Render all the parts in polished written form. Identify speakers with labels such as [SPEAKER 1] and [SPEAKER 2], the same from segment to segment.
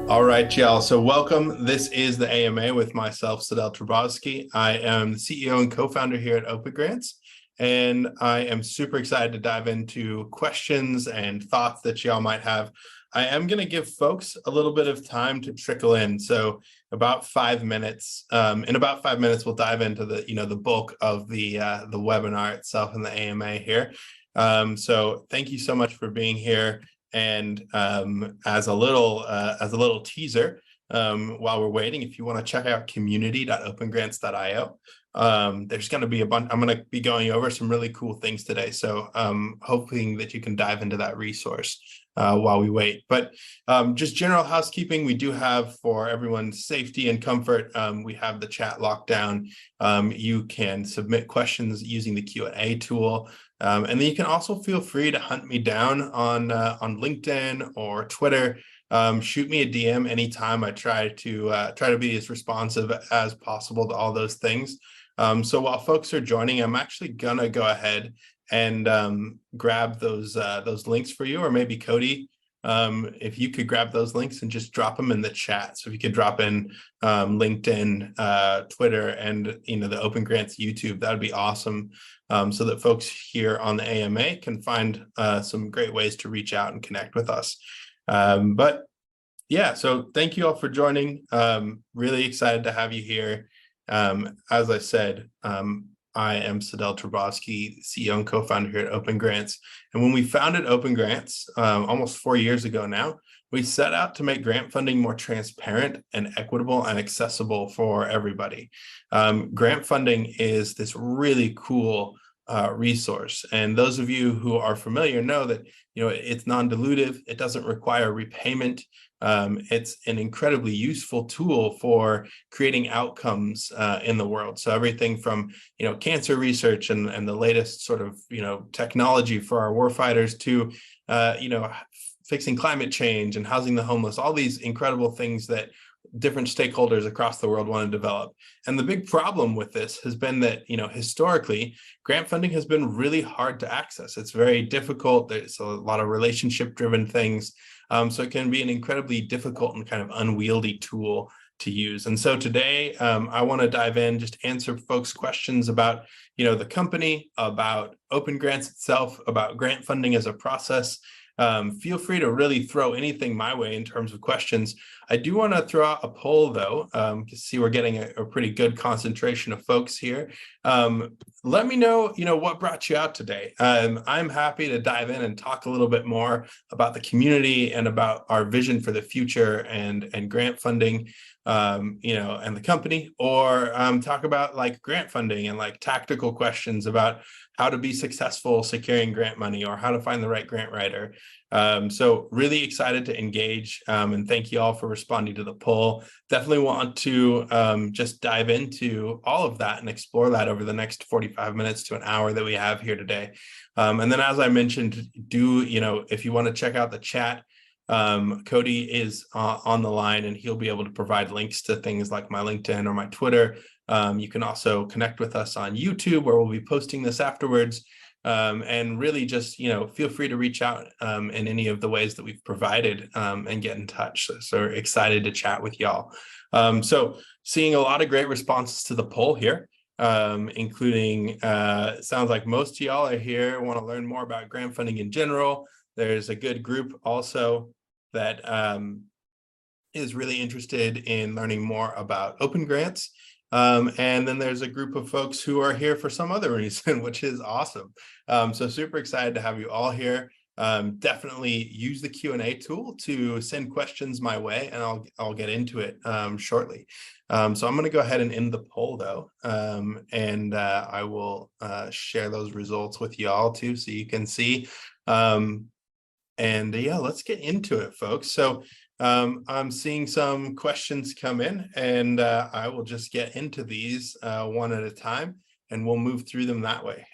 [SPEAKER 1] All right, y'all. So welcome. This is the AMA with myself, Sedale Turbovsky. I am the CEO and co-founder here at OpenGrants, and I am super excited to dive into questions and thoughts that y'all might have. I am going to give folks a little bit of time to trickle in. So about 5 minutes. In about 5 minutes, we'll dive into the bulk of the webinar itself and the AMA here. So thank you so much for being here. And as a little teaser, while we're waiting, if you want to check out community.opengrants.io, there's going to be a bunch. I'm going to be going over some really cool things today. So hoping that you can dive into that resource while we wait. But just general housekeeping, we do have, for everyone's safety and comfort, we have the chat locked down. You can submit questions using the Q&A tool. And then you can also feel free to hunt me down on LinkedIn or Twitter. Shoot me a DM anytime. I try to be as responsive as possible to all those things. So while folks are joining, I'm actually gonna go ahead and grab those links for you, or maybe Cody, if you could grab those links and just drop them in the chat. So if you could drop in LinkedIn, Twitter, and the OpenGrants YouTube, that would be awesome. So that folks here on the AMA can find some great ways to reach out and connect with us. But yeah, so thank you all for joining. Really excited to have you here. As I said, I am Sedale Turbovsky, CEO and co-founder here at OpenGrants. And when we founded OpenGrants almost 4 years ago now, we set out to make grant funding more transparent and equitable and accessible for everybody. Grant funding is this really cool resource. And those of you who are familiar know that it's non-dilutive, it doesn't require repayment. It's an incredibly useful tool for creating outcomes in the world. So everything from cancer research and the latest sort of technology for our warfighters to fixing climate change and housing the homeless, all these incredible things that different stakeholders across the world want to develop. And the big problem with this has been that, historically, grant funding has been really hard to access. It's very difficult. There's a lot of relationship-driven things. So it can be an incredibly difficult and kind of unwieldy tool to use. And so today, I want to dive in, just answer folks' questions about, the company, about OpenGrants itself, about grant funding as a process. Feel free to really throw anything my way in terms of questions. I do want to throw out a poll, though, to see we're getting a pretty good concentration of folks here. Let me know, what brought you out today. I'm happy to dive in and talk a little bit more about the community and about our vision for the future and grant funding, and the company, or talk about like grant funding and like tactical questions about how to be successful securing grant money or how to find the right grant writer. So really excited to engage, and thank you all for responding to the poll. Definitely want to just dive into all of that and explore that over the next 45 minutes to an hour that we have here today. And then, as I mentioned, if you want to check out the chat, Cody is on the line, and he'll be able to provide links to things like my LinkedIn or my Twitter. You can also connect with us on YouTube, where we'll be posting this afterwards. And really just, feel free to reach out in any of the ways that we've provided and get in touch. So excited to chat with y'all. So seeing a lot of great responses to the poll here, including it sounds like most of y'all are here, want to learn more about grant funding in general. There's a good group also that is really interested in learning more about OpenGrants. And then there's a group of folks who are here for some other reason, which is awesome. So super excited to have you all here. Definitely use the Q&A tool to send questions my way, and I'll get into it shortly. So I'm going to go ahead and end the poll, though, and I will share those results with you all too, so you can see. And yeah, let's get into it, folks. So I'm seeing some questions come in, and I will just get into these one at a time, and we'll move through them that way.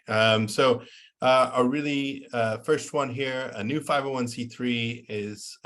[SPEAKER 1] So a really first one here, a new 501c3 is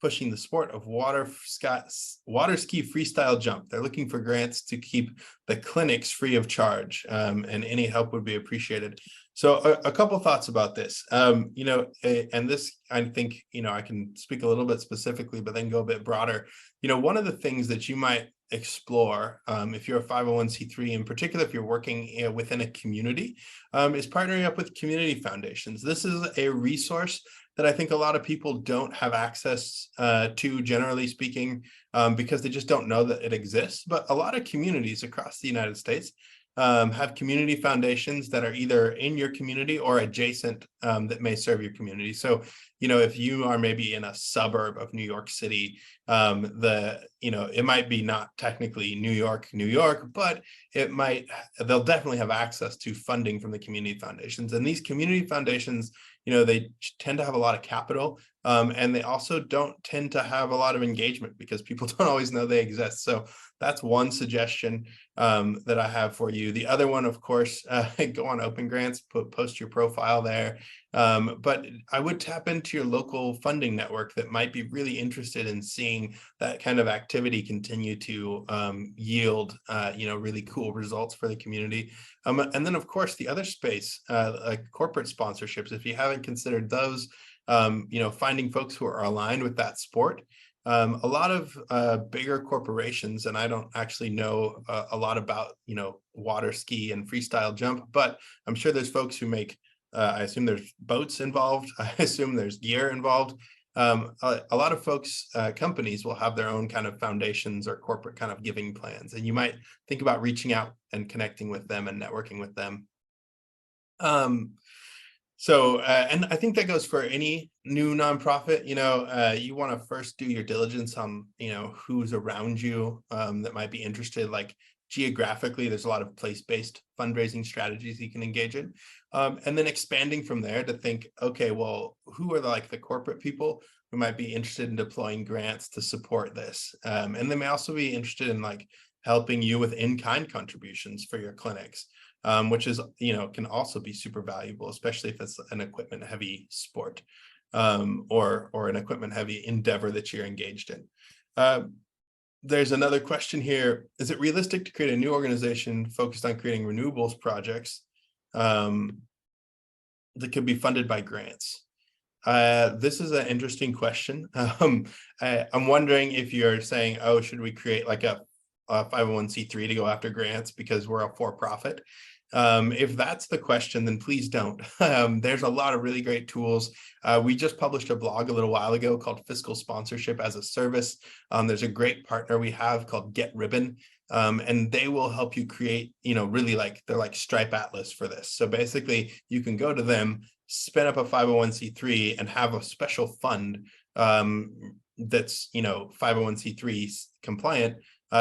[SPEAKER 1] pushing the sport of water ski freestyle jump. They're looking for grants to keep the clinics free of charge, and any help would be appreciated. So a couple thoughts about this, and this, I think, I can speak a little bit specifically, but then go a bit broader. One of the things that you might explore if you're a 501c3, in particular, if you're working within a community, is partnering up with community foundations. This is a resource that I think a lot of people don't have access to, generally speaking, because they just don't know that it exists. But a lot of communities across the United States have community foundations that are either in your community or adjacent that may serve your community. So, if you are maybe in a suburb of New York City, it might be not technically New York, but they'll definitely have access to funding from the community foundations. And these community foundations, they tend to have a lot of capital, and they also don't tend to have a lot of engagement because people don't always know they exist. So that's one suggestion that I have for you. The other one, of course, go on OpenGrants, post your profile there. But I would tap into your local funding network that might be really interested in seeing that kind of activity continue to yield, really cool results for the community. And then, of course, the other space, like corporate sponsorships, if you haven't considered those, finding folks who are aligned with that sport. A lot of bigger corporations, and I don't actually know a lot about, water ski and freestyle jump, but I'm sure there's folks who make, I assume there's boats involved. I assume there's gear involved. A lot of folks, companies will have their own kind of foundations or corporate kind of giving plans, and you might think about reaching out and connecting with them and networking with them. And I think that goes for any new nonprofit. You want to first do your diligence on, who's around you that might be interested. Like geographically, there's a lot of place-based fundraising strategies you can engage in. And then expanding from there to think, okay, well, who are the corporate people who might be interested in deploying grants to support this? And they may also be interested in helping you with in-kind contributions for your clinics. Which is, can also be super valuable, especially if it's an equipment heavy sport or an equipment heavy endeavor that you're engaged in. There's another question here. Is it realistic to create a new organization focused on creating renewables projects that could be funded by grants? This is an interesting question. I'm wondering if you're saying, oh, should we create a 501c3 to go after grants because we're a for-profit? If that's the question, then please don't. There's a lot of really great tools. We just published a blog a little while ago called Fiscal Sponsorship as a Service. There's a great partner we have called Get Ribbon, and they will help you create, really they're like Stripe Atlas for this. So basically, you can go to them, spin up a 501c3 and have a special fund that's, 501c3 compliant,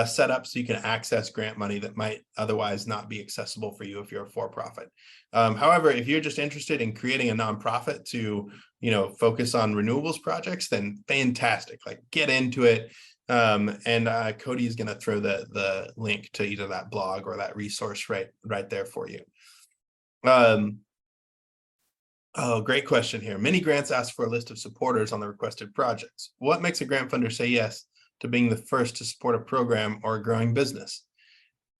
[SPEAKER 1] set up so you can access grant money that might otherwise not be accessible for you if you're a for-profit. However, if you're just interested in creating a nonprofit to, focus on renewables projects, then fantastic, get into it. And Cody is going to throw the link to either that blog or that resource right there for you. Oh, great question here. Many grants ask for a list of supporters on the requested projects. What makes a grant funder say yes to being the first to support a program or a growing business?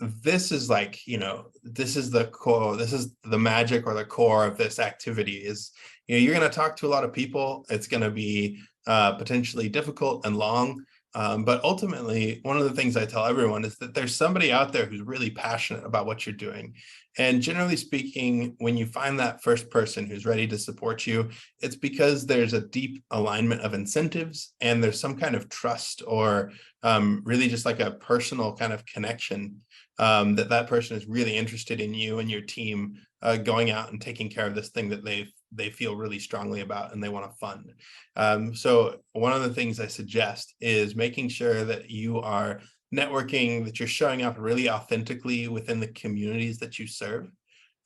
[SPEAKER 1] This is this is the core, this is the magic or the core of this activity is, you're going to talk to a lot of people. It's going to be potentially difficult and long. But ultimately, one of the things I tell everyone is that there's somebody out there who's really passionate about what you're doing. And generally speaking, when you find that first person who's ready to support you, it's because there's a deep alignment of incentives and there's some kind of trust or really just a personal kind of connection that person is really interested in you and your team going out and taking care of this thing that they feel really strongly about and they want to fund. So one of the things I suggest is making sure that you are networking, that you're showing up really authentically within the communities that you serve.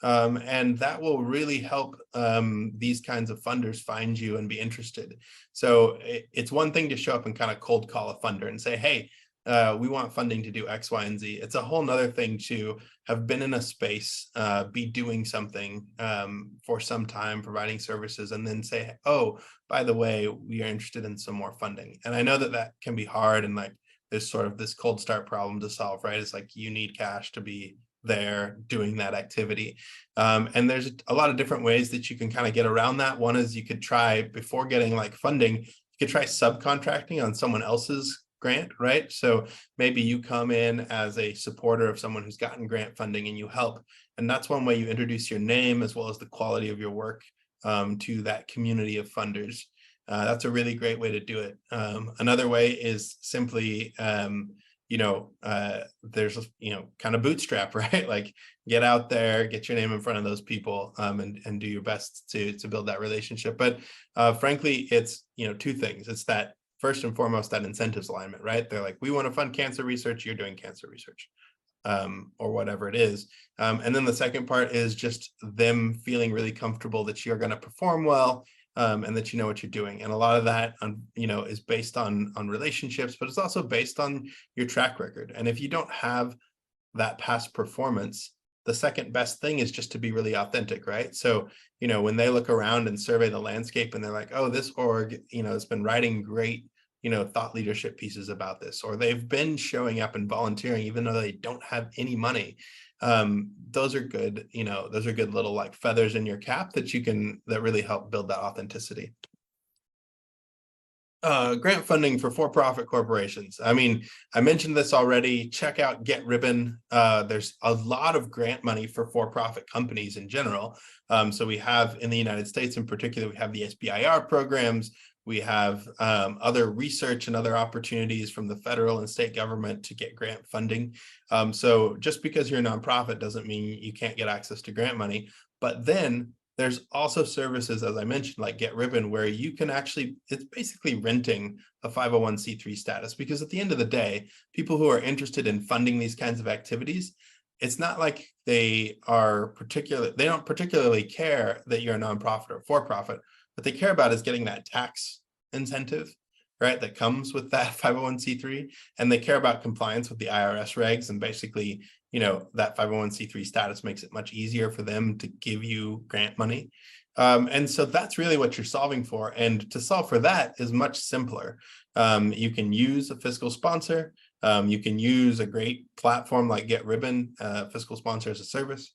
[SPEAKER 1] And that will really help these kinds of funders find you and be interested. So it's one thing to show up and kind of cold call a funder and say, hey, we want funding to do X, Y, and Z. It's a whole nother thing to have been in a space, be doing something for some time, providing services, and then say, oh, by the way, we are interested in some more funding. And I know that can be hard and there's sort of this cold start problem to solve, right? It's you need cash to be there doing that activity. And there's a lot of different ways that you can kind of get around that. One is you could try, before getting like funding, you could try subcontracting on someone else's grant, right? So maybe you come in as a supporter of someone who's gotten grant funding and you help. And that's one way you introduce your name as well as the quality of your work to that community of funders. That's a really great way to do it. Another way is simply, there's, kind of bootstrap, right? Like get out there, get your name in front of those people, and do your best to build that relationship. But frankly, it's, two things. It's that first and foremost, that incentives alignment, right? They're like, we want to fund cancer research, you're doing cancer research. Or whatever it is. And then the second part is just them feeling really comfortable that you're going to perform well, and that you know what you're doing. And a lot of that, is based on relationships, but it's also based on your track record. And if you don't have that past performance, the second best thing is just to be really authentic, right? So, when they look around and survey the landscape and they're like, oh, this org, has been writing great thought leadership pieces about this, or they've been showing up and volunteering even though they don't have any money. Those are good, those are good little like feathers in your cap that really help build that authenticity. Grant funding for for-profit corporations. I mean, I mentioned this already. Check out Get Ribbon. There's a lot of grant money for for-profit companies in general. So we have in the United States in particular, we have the SBIR programs. We have other research and other opportunities from the federal and state government to get grant funding. So just because you're a nonprofit doesn't mean you can't get access to grant money. But then there's also services, as I mentioned, like Get Ribbon, where you can actually, it's basically renting a 501c3 status, because at the end of the day, people who are interested in funding these kinds of activities, it's not like they don't particularly care that you're a nonprofit or for-profit. What they care about is getting that tax incentive, right, that comes with that 501c3, and they care about compliance with the IRS regs, and basically, that 501c3 status makes it much easier for them to give you grant money. And so that's really what you're solving for. And to solve for that is much simpler. You can use a fiscal sponsor. You can use a great platform like Get Ribbon, fiscal sponsor as a service,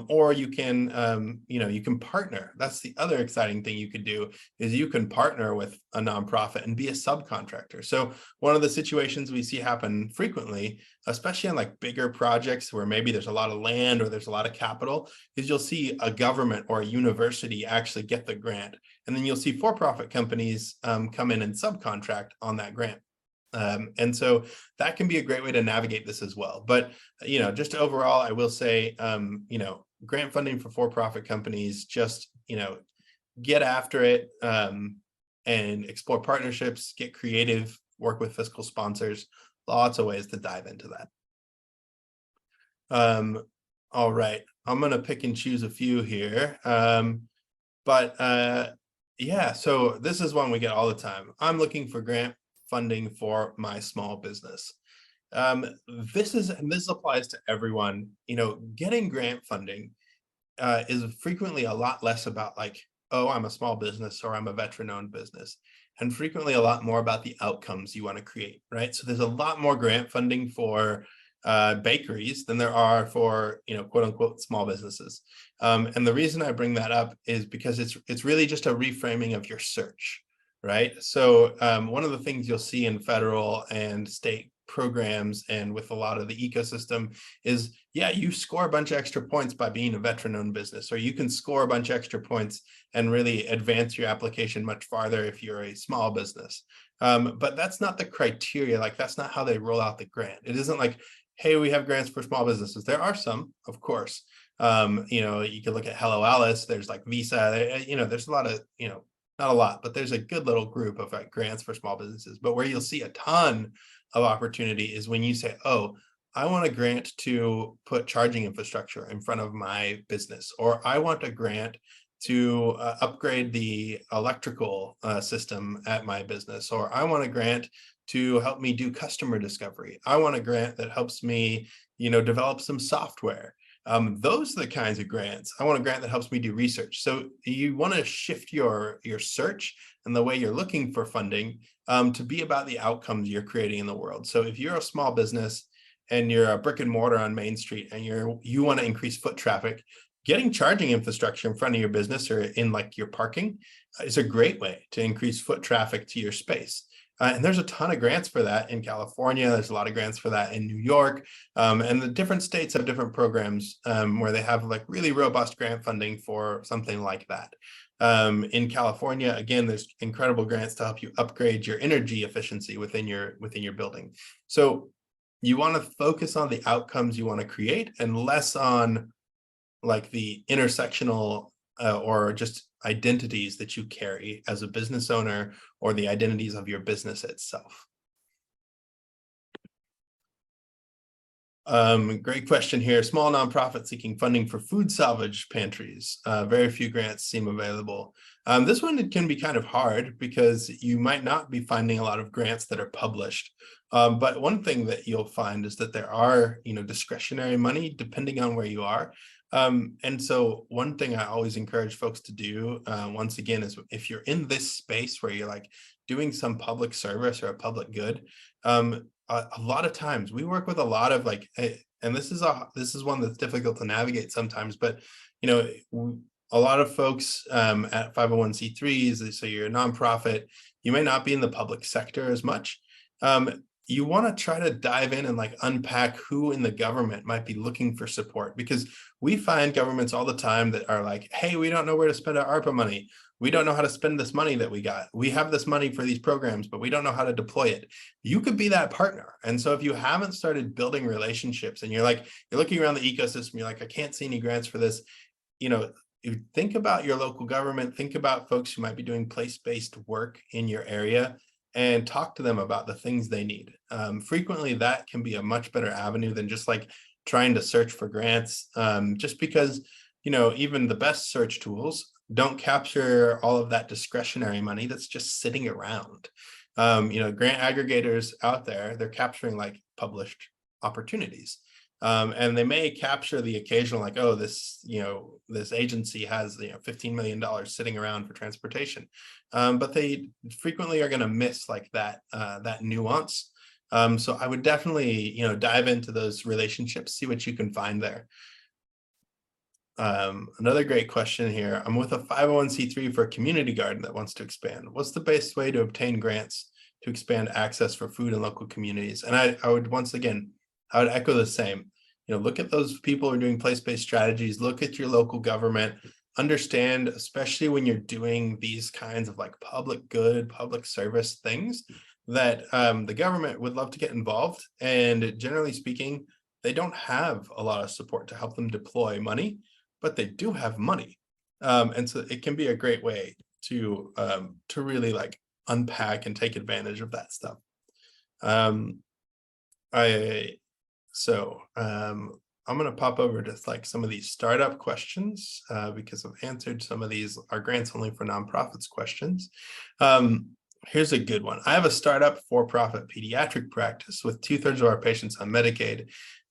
[SPEAKER 1] or you can, you can partner. That's the other exciting thing you could do, is you can partner with a nonprofit and be a subcontractor. So one of the situations we see happen frequently, especially on like bigger projects where maybe there's a lot of land or there's a lot of capital, is you'll see a government or a university actually get the grant. And then you'll see for-profit companies come in and subcontract on that grant. And so that can be a great way to navigate this as well. But, just overall, I will say, grant funding for-profit companies, just, get after it and explore partnerships, get creative, work with fiscal sponsors, lots of ways to dive into that. All right, I'm going to pick and choose a few here. Yeah, so this is one we get all the time. I'm looking for grant funding for my small business. This applies to everyone. Getting grant funding is frequently a lot less about like, oh, I'm a small business or I'm a veteran-owned business, and frequently a lot more about the outcomes you want to create, right? So there's a lot more grant funding for bakeries than there are for, quote unquote, small businesses. And the reason I bring that up is because it's really just a reframing of your search. Right. So one of the things you'll see in federal and state programs and with a lot of the ecosystem is, yeah, you score a bunch of extra points by being a veteran-owned business, or you can score a bunch of extra points and really advance your application much farther if you're a small business. But that's not the criteria. Like, that's not how they roll out the grant. It isn't like, hey, we have grants for small businesses. There are some, of course. You can look at Hello Alice. There's like Visa. There's a lot of, not a lot, but there's a good little group of like grants for small businesses. But where you'll see a ton of opportunity is when you say, oh, I want a grant to put charging infrastructure in front of my business, or I want a grant to upgrade the electrical system at my business, or I want a grant to help me do customer discovery. I want a grant that helps me, develop some software. Those are the kinds of grants. I want a grant that helps me do research. So you want to shift your search and the way you're looking for funding to be about the outcomes you're creating in the world. So if you're a small business and you're a brick and mortar on Main Street and you want to increase foot traffic, getting charging infrastructure in front of your business or in like your parking is a great way to increase foot traffic to your space. And there's a ton of grants for that in California. There's a lot of grants for that in New York. And the different states have different programs where they have like really robust grant funding for something like that. In California, again, there's incredible grants to help you upgrade your energy efficiency within your building. So you want to focus on the outcomes you want to create and less on like the intersectional or just identities that you carry as a business owner or the identities of your business itself. Great question here. Small nonprofit seeking funding for food salvage pantries. Very few grants seem available. This one can be kind of hard because you might not be finding a lot of grants that are published. But one thing that you'll find is that there are, discretionary money depending on where you are. And so one thing I always encourage folks to do, once again, is if you're in this space where you're like doing some public service or a public good, a lot of times we work with a lot of like, and this is one that's difficult to navigate sometimes, but a lot of folks at 501c3s, so you're a nonprofit, you may not be in the public sector as much. You want to try to dive in and like unpack who in the government might be looking for support, because we find governments all the time that are like, hey, we don't know where to spend our ARPA money. We don't know how to spend this money that we got. We have this money for these programs, but we don't know how to deploy it. You could be that partner. And so if you haven't started building relationships and you're looking around the ecosystem, you're like, I can't see any grants for this, you think about your local government, think about folks who might be doing place-based work in your area, and talk to them about the things they need. Frequently, that can be a much better avenue than just like trying to search for grants, just because, even the best search tools don't capture all of that discretionary money that's just sitting around. Grant aggregators out there, they're capturing like published opportunities. And they may capture the occasional like, oh, this agency has $15 million sitting around for transportation, but they frequently are going to miss like that nuance. So I would definitely dive into those relationships, see what you can find there. Another great question here. I'm with a 501c3 for a community garden that wants to expand. What's the best way to obtain grants to expand access for food in local communities? And I would once again, I would echo the same. Look at those people who are doing place-based strategies, look at your local government, understand, especially when you're doing these kinds of like public good, public service things, that the government would love to get involved. And generally speaking, they don't have a lot of support to help them deploy money, but they do have money. And so it can be a great way to really like unpack and take advantage of that stuff. I'm going to pop over to like some of these startup questions because I've answered some of these are grants only for nonprofits questions. Here's a good one. I have a startup for-profit pediatric practice with 2/3 of our patients on Medicaid,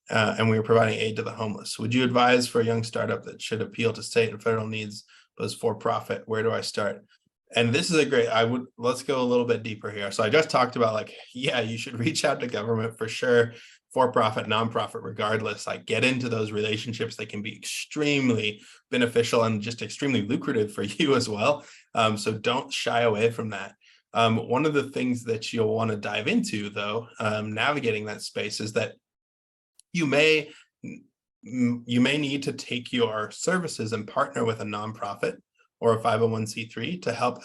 [SPEAKER 1] and we are providing aid to the homeless. Would you advise for a young startup that should appeal to state and federal needs, but is for-profit? Where do I start? And this is let's go a little bit deeper here. So I just talked about like, yeah, you should reach out to government for sure, for-profit, nonprofit, regardless, like get into those relationships that can be extremely beneficial and just extremely lucrative for you as well. So don't shy away from that. One of the things that you'll want to dive into though, navigating that space, is that you may need to take your services and partner with a nonprofit or a 501c3 to help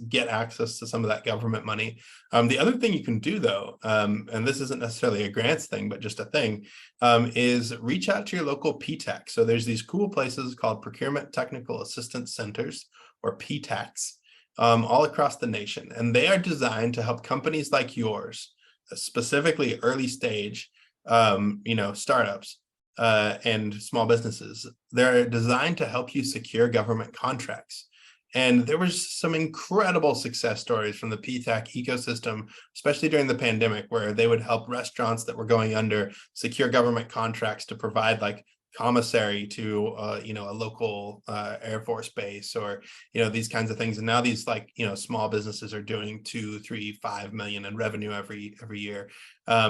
[SPEAKER 1] get access to some of that government money. The other thing you can do though, and this isn't necessarily a grants thing, but just a thing, is reach out to your local PTAC. So there's these cool places called Procurement Technical Assistance Centers, or PTACs, all across the nation. And they are designed to help companies like yours, specifically early stage, startups, and small businesses. They're designed to help you secure government contracts. And there was some incredible success stories from the PTAC ecosystem, especially during the pandemic, where they would help restaurants that were going under secure government contracts to provide like commissary to a local Air Force base, or these kinds of things. And now these small businesses are doing 2, 3, 5 million in revenue every year,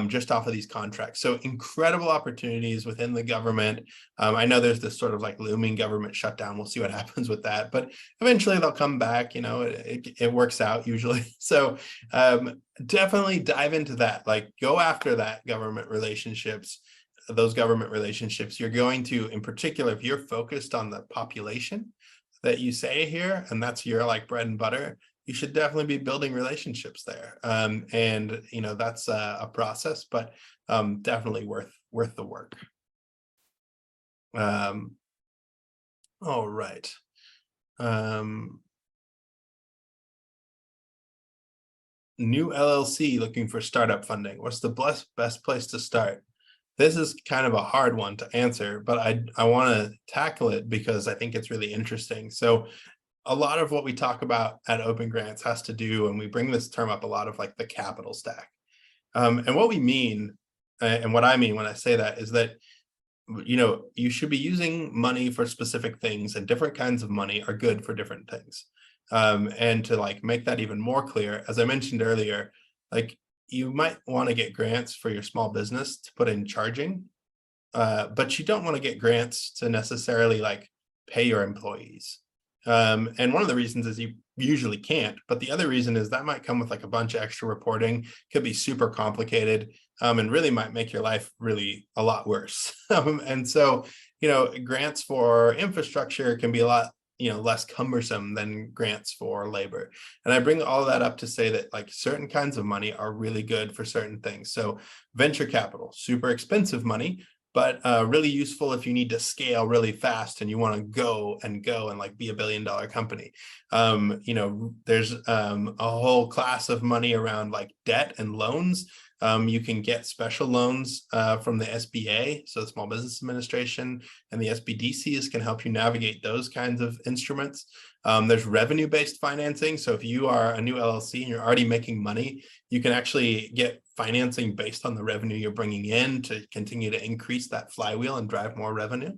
[SPEAKER 1] just off of these contracts. So incredible opportunities within the government. I know there's this sort of looming government shutdown. We'll see what happens with that, but eventually they'll come back. It works out usually. So definitely dive into that. Go after that those government relationships. You're going to, in particular, if you're focused on the population that you say here, and that's your bread and butter, you should definitely be building relationships there. And that's a process, but definitely worth the work. All right. New LLC looking for startup funding. What's the best place to start? This is kind of a hard one to answer, but I want to tackle it because I think it's really interesting. So a lot of what we talk about at OpenGrants has to do, and we bring this term up a lot, of the capital stack. And what we mean, and what I mean when I say that, is that you should be using money for specific things, and different kinds of money are good for different things. And to make that even more clear, as I mentioned earlier, you might want to get grants for your small business to put in charging, but you don't want to get grants to necessarily pay your employees. And one of the reasons is you usually can't, but the other reason is that might come with a bunch of extra reporting, could be super complicated, and really might make your life really a lot worse. And so, grants for infrastructure can be a lot less cumbersome than grants for labor. And I bring all that up to say that certain kinds of money are really good for certain things. So venture capital, super expensive money, but really useful if you need to scale really fast and you want to go and be $1 billion company. There's a whole class of money around debt and loans. You can get special loans from the SBA, so the Small Business Administration, and the SBDCs can help you navigate those kinds of instruments. There's revenue-based financing. So if you are a new LLC and you're already making money, you can actually get financing based on the revenue you're bringing in to continue to increase that flywheel and drive more revenue.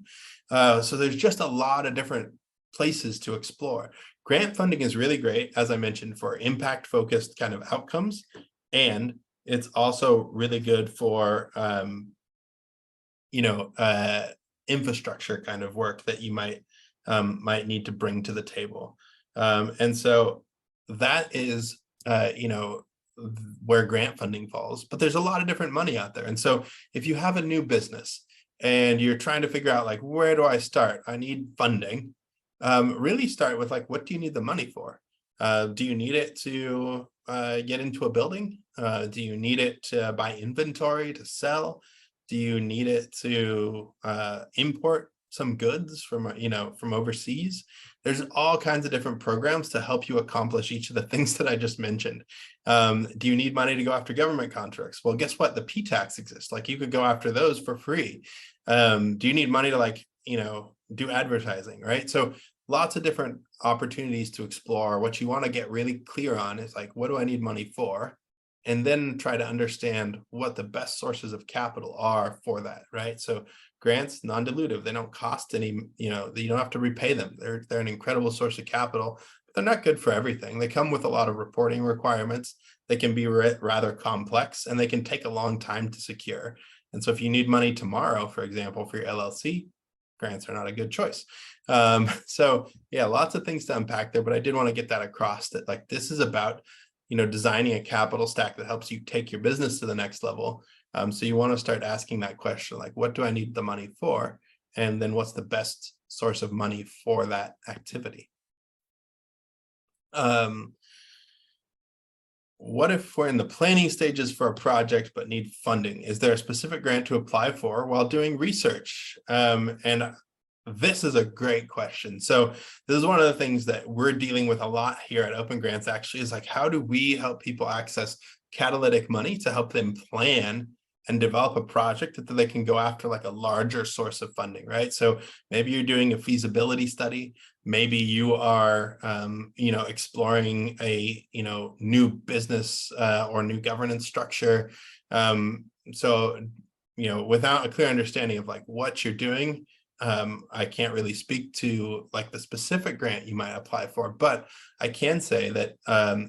[SPEAKER 1] So there's just a lot of different places to explore. Grant funding is really great, as I mentioned, for impact-focused kind of outcomes, and it's also really good for infrastructure kind of work that you might need to bring to the table. And so that is where grant funding falls. But there's a lot of different money out there. And so if you have a new business and you're trying to figure out where do I start? I need funding. Really start with what do you need the money for? Do you need it to get into a building? Do you need it to buy inventory to sell? Do you need it to import some goods from overseas? There's all kinds of different programs to help you accomplish each of the things that I just mentioned. Do you need money to go after government contracts? Well, guess what? The P-tax exists. You could go after those for free. Do you need money to do advertising, right? So lots of different opportunities to explore. What you want to get really clear on is what do I need money for? And then try to understand what the best sources of capital are for that, right? So grants, non-dilutive, they don't cost any, you don't have to repay them. They're an incredible source of capital, but they're not good for everything. They come with a lot of reporting requirements. They can be rather complex, and they can take a long time to secure. And so if you need money tomorrow, for example, for your LLC, grants are not a good choice. So yeah, lots of things to unpack there, but I did want to get that across, that this is about designing a capital stack that helps you take your business to the next level. So you want to start asking that question, what do I need the money for? And then what's the best source of money for that activity? What if we're in the planning stages for a project but need funding? Is there a specific grant to apply for while doing research? And this is a great question. So this is one of the things that we're dealing with a lot here at OpenGrants, actually, is how do we help people access catalytic money to help them plan and develop a project that they can go after a larger source of funding, right? So maybe you're doing a feasibility study. Maybe you are, exploring a, new business or new governance structure. So, without a clear understanding of what you're doing, I can't really speak to like the specific grant you might apply for, but I can say that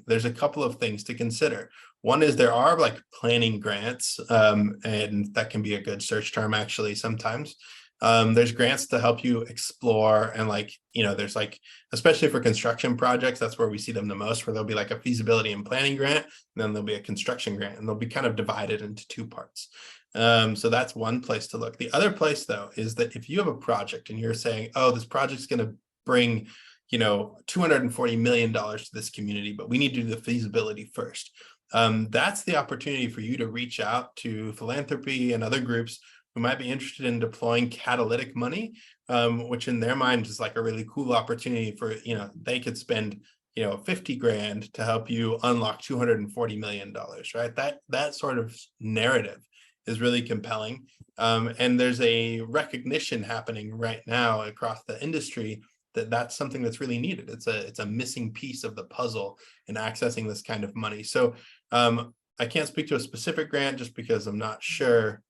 [SPEAKER 1] there's a couple of things to consider. One is there are like planning grants, and that can be a good search term actually sometimes. There's grants to help you explore, and like, there's like, especially for construction projects, that's where we see them the most, where there'll be like a feasibility and planning grant, and then there'll be a construction grant, and they'll be kind of divided into two parts. So that's one place to look. The other place though, is that if you have a project and you're saying, oh, this project's going to bring, $240 million to this community, but we need to do the feasibility first. That's the opportunity for you to reach out to philanthropy and other groups who might be interested in deploying catalytic money, which in their mind is like a really cool opportunity for, they could spend, 50 grand to help you unlock $240 million, right? That sort of narrative is really compelling. And there's a recognition happening right now across the industry that that's something that's really needed. It's a missing piece of the puzzle in accessing this kind of money. So I can't speak to a specific grant just because I'm not sure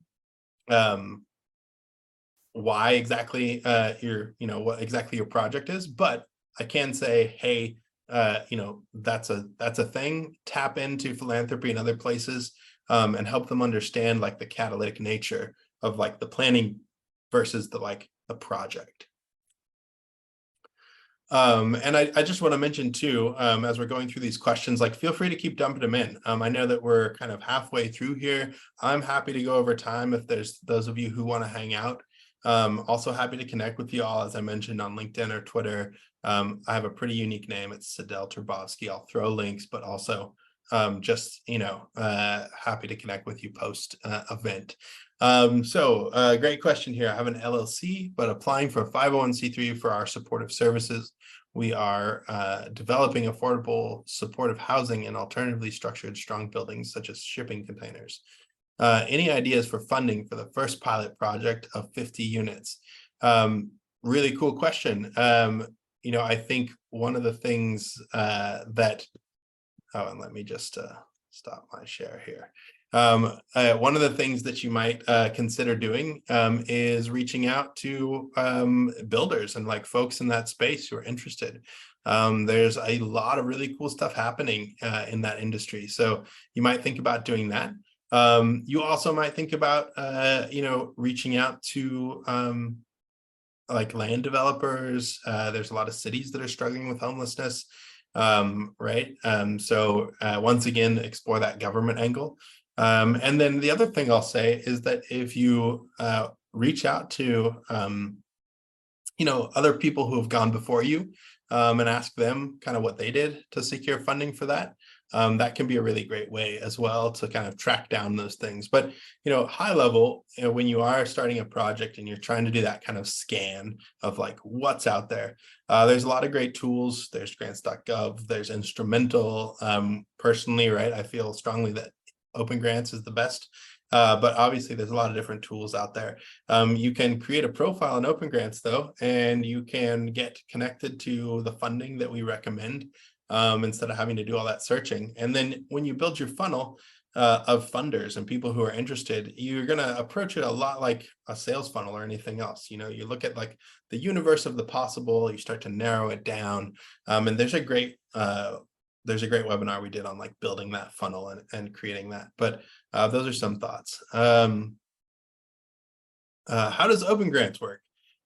[SPEAKER 1] why exactly what exactly your project is, but I can say, hey, that's a thing. Tap into philanthropy and other places and help them understand like the catalytic nature of like the planning versus the project. And I just want to mention too, as we're going through these questions, like feel free to keep dumping them in. I know that we're kind of halfway through here. I'm happy to go over time if there's those of you who want to hang out. Also happy to connect with you all, as I mentioned, on LinkedIn or Twitter. I have a pretty unique name. It's Sedale Turbovsky. I'll throw links, but also just, happy to connect with you post event. So great question here. I have an LLC, but applying for a 501c3 for our supportive services. We are developing affordable supportive housing and alternatively structured strong buildings such as shipping containers. Any ideas for funding for the first pilot project of 50 units? Really cool question. I think one of the things and let me just stop my share here. One of the things that you might consider doing is reaching out to builders and like folks in that space who are interested. There's a lot of really cool stuff happening in that industry. So you might think about doing that. You also might think about, reaching out to like land developers. There's a lot of cities that are struggling with homelessness. Right. So once again, explore that government angle. And then the other thing I'll say is that if you reach out to, other people who have gone before you and ask them kind of what they did to secure funding for that, that can be a really great way as well to kind of track down those things. But, high level, when you are starting a project and you're trying to do that kind of scan of like what's out there, there's a lot of great tools. There's grants.gov, there's Instrumental. Personally, right, I feel strongly that OpenGrants is the best. But obviously there's a lot of different tools out there. You can create a profile in OpenGrants though, and you can get connected to the funding that we recommend instead of having to do all that searching. And then when you build your funnel of funders and people who are interested, you're going to approach it a lot like a sales funnel or anything else. You look at like the universe of the possible, you start to narrow it down. And there's a great webinar we did on like building that funnel and creating that. But those are some thoughts. How does OpenGrants work?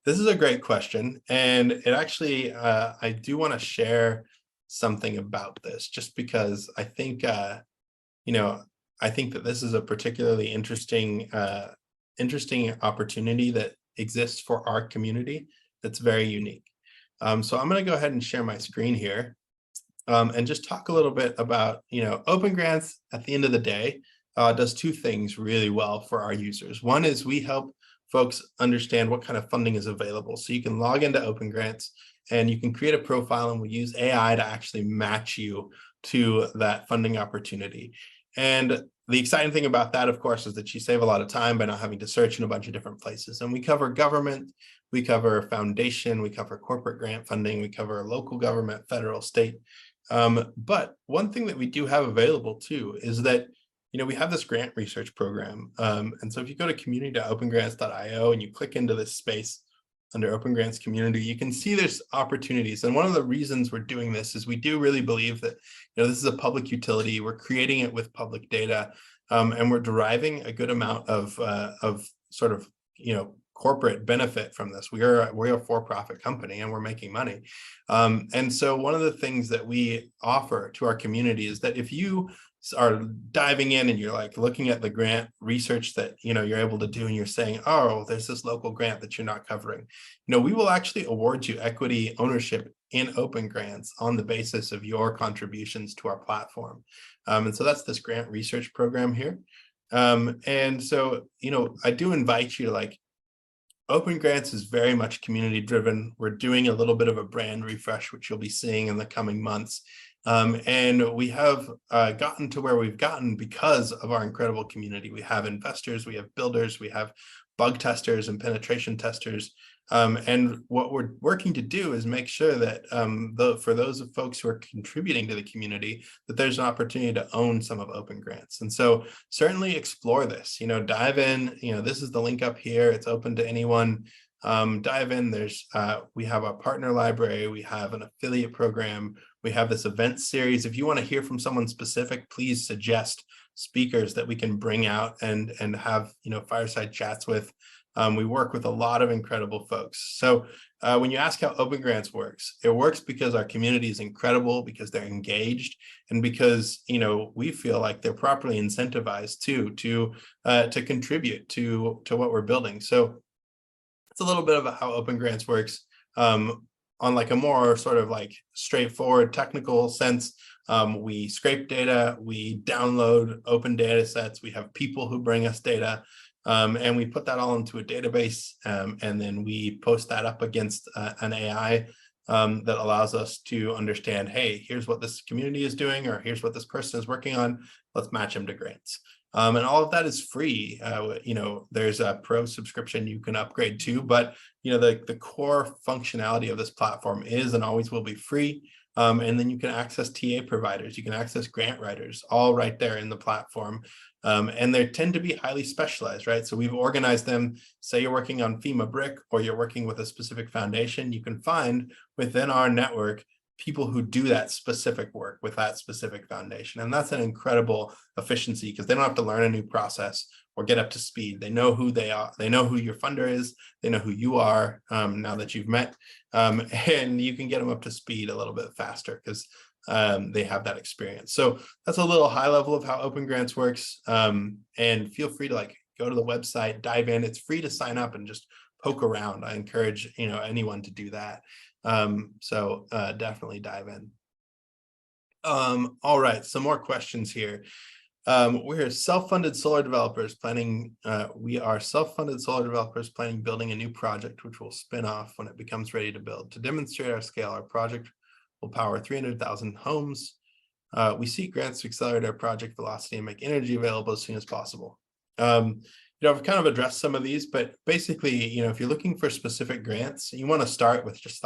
[SPEAKER 1] This is a great question. And it actually, I do want to share something about this just because I think, I think that this is a particularly interesting opportunity that exists for our community that's very unique. So I'm going to go ahead and share my screen here. And just talk a little bit about, OpenGrants at the end of the day does two things really well for our users. One is we help folks understand what kind of funding is available. So you can log into OpenGrants and you can create a profile, and we use AI to actually match you to that funding opportunity. And the exciting thing about that, of course, is that you save a lot of time by not having to search in a bunch of different places. And we cover government, we cover foundation, we cover corporate grant funding, we cover local government, federal, state. But one thing that we do have available too is that, we have this grant research program. And so if you go to community.opengrants.io and you click into this space, under Open Grants community, you can see there's opportunities. And one of the reasons we're doing this is we do really believe that, this is a public utility. We're creating it with public data, and we're deriving a good amount of sort of, corporate benefit from this. We're a for-profit company and we're making money. And so one of the things that we offer to our community is that if you are diving in and you're like looking at the grant research that you're able to do and you're saying, oh, there's this local grant that you're not covering, we will actually award you equity ownership in Open Grants on the basis of your contributions to our platform. And so that's this grant research program here. And so I do invite you to Open Grants is very much community driven. We're doing a little bit of a brand refresh, which you'll be seeing in the coming months. And we have gotten to where we've gotten because of our incredible community. We have investors, we have builders, we have bug testers and penetration testers. And what we're working to do is make sure that for those folks who are contributing to the community, that there's an opportunity to own some of Open Grants. And so certainly explore this, dive in, this is the link up here. It's open to anyone. Dive in. We have a partner library. We have an affiliate program. We have this event series. If you want to hear from someone specific, please suggest speakers that we can bring out and have, fireside chats with. We work with a lot of incredible folks. So when you ask how Open Grants works, it works because our community is incredible, because they're engaged, and because we feel like they're properly incentivized to contribute to what we're building. So it's a little bit about how Open Grants works on a more sort of straightforward technical sense. We scrape data, we download open data sets, we have people who bring us data. And we put that all into a database, and then we post that up against an AI that allows us to understand, hey, here's what this community is doing, or here's what this person is working on. Let's match them to grants. And all of that is free. There's a pro subscription you can upgrade to, but the core functionality of this platform is and always will be free. And then you can access TA providers, you can access grant writers, all right there in the platform. And they tend to be highly specialized, right? So we've organized them. Say you're working on FEMA BRIC or you're working with a specific foundation, you can find within our network people who do that specific work with that specific foundation. And that's an incredible efficiency because they don't have to learn a new process or get up to speed. They know who they are. They know who your funder is. They know who you are now that you've met. And you can get them up to speed a little bit faster because they have that experience. So that's a little high level of how Open Grants works. And feel free to go to the website, dive in. It's free to sign up and just poke around. I encourage anyone to do that. So definitely dive in. All right, some more questions here. We're self-funded solar developers planning. We are self-funded solar developers planning building a new project, which will spin off when it becomes ready to build. To demonstrate our scale, our project will power 300,000 homes. We seek grants to accelerate our project velocity and make energy available as soon as possible. I've kind of addressed some of these, but basically, if you're looking for specific grants, you want to start with just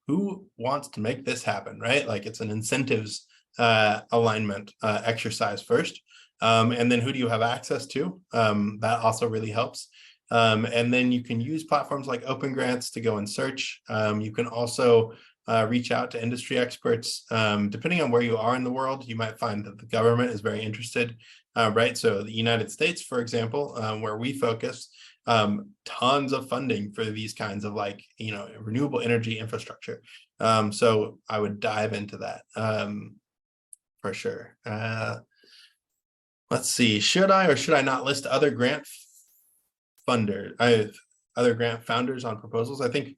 [SPEAKER 1] who wants to make this happen, right? It's an incentives alignment exercise first. And then who do you have access to? That also really helps. And then you can use platforms like Open Grants to go and search. You can also reach out to industry experts. Depending on where you are in the world, you might find that the government is very interested, right? So the United States, for example, where we focus, tons of funding for these kinds of renewable energy infrastructure. So I would dive into that for sure. Let's see, should I or should I not list other grant funders, other grant founders on proposals? I think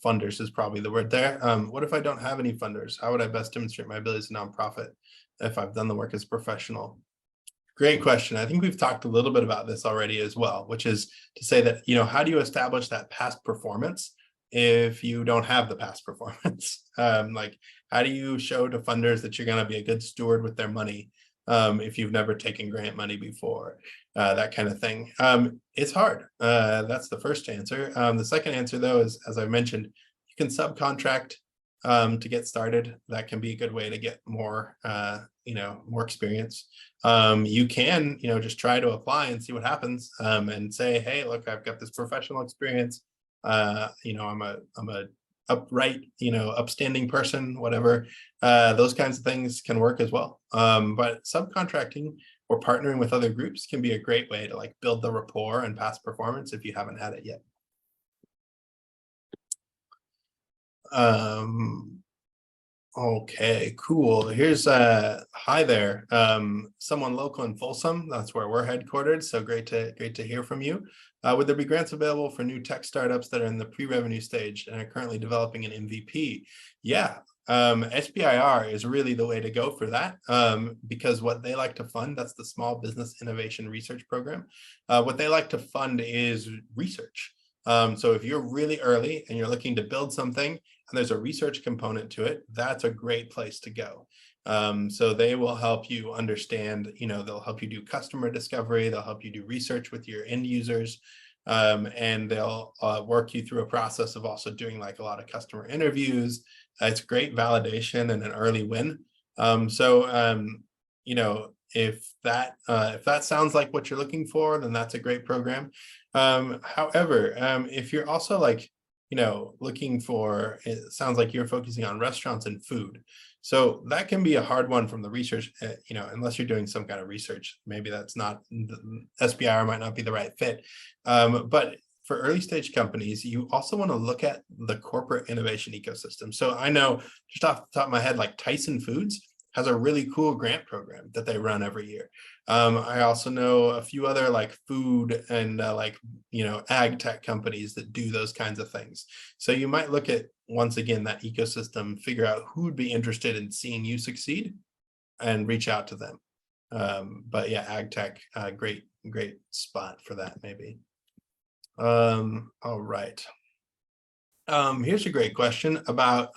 [SPEAKER 1] funders is probably the word there. What if I don't have any funders? How would I best demonstrate my ability as a nonprofit if I've done the work as a professional? Great question. I think we've talked a little bit about this already as well, which is to say that, how do you establish that past performance if you don't have the past performance? How do you show to funders that you're going to be a good steward with their money if you've never taken grant money before? That kind of thing. It's hard. That's the first answer. The second answer, though, is, as I mentioned, you can subcontract to get started. That can be a good way to get more, more experience. You can, just try to apply and see what happens and say, hey, look, I've got this professional experience. I'm a upright, upstanding person, whatever. Those kinds of things can work as well. But subcontracting or partnering with other groups can be a great way to like build the rapport and past performance if you haven't had it yet. Okay, cool. Here's hi there. Someone local in Folsom. That's where we're headquartered. So great to hear from you. Would there be grants available for new tech startups that are in the pre-revenue stage and are currently developing an MVP? Yeah, SBIR is really the way to go for that, because what they like to fund, that's the Small Business Innovation Research Program. What they like to fund is research. So if you're really early and you're looking to build something and there's a research component to it, that's a great place to go. So they will help you understand, they'll help you do customer discovery, they'll help you do research with your end users, and they'll work you through a process of also doing like a lot of customer interviews. It's great validation and an early win. If that sounds like what you're looking for, then that's a great program. However, if you're also like, looking for, it sounds like you're focusing on restaurants and food. So that can be a hard one from the research, unless you're doing some kind of research, maybe that's not, SBIR might not be the right fit. But for early stage companies, you also want to look at the corporate innovation ecosystem. So I know just off the top of my head, like Tyson Foods has a really cool grant program that they run every year. I also know a few other like food and ag tech companies that do those kinds of things. So you might look at, once again, that ecosystem, figure out who would be interested in seeing you succeed and reach out to them. But yeah, ag tech, great spot for that maybe. All right. Here's a great question about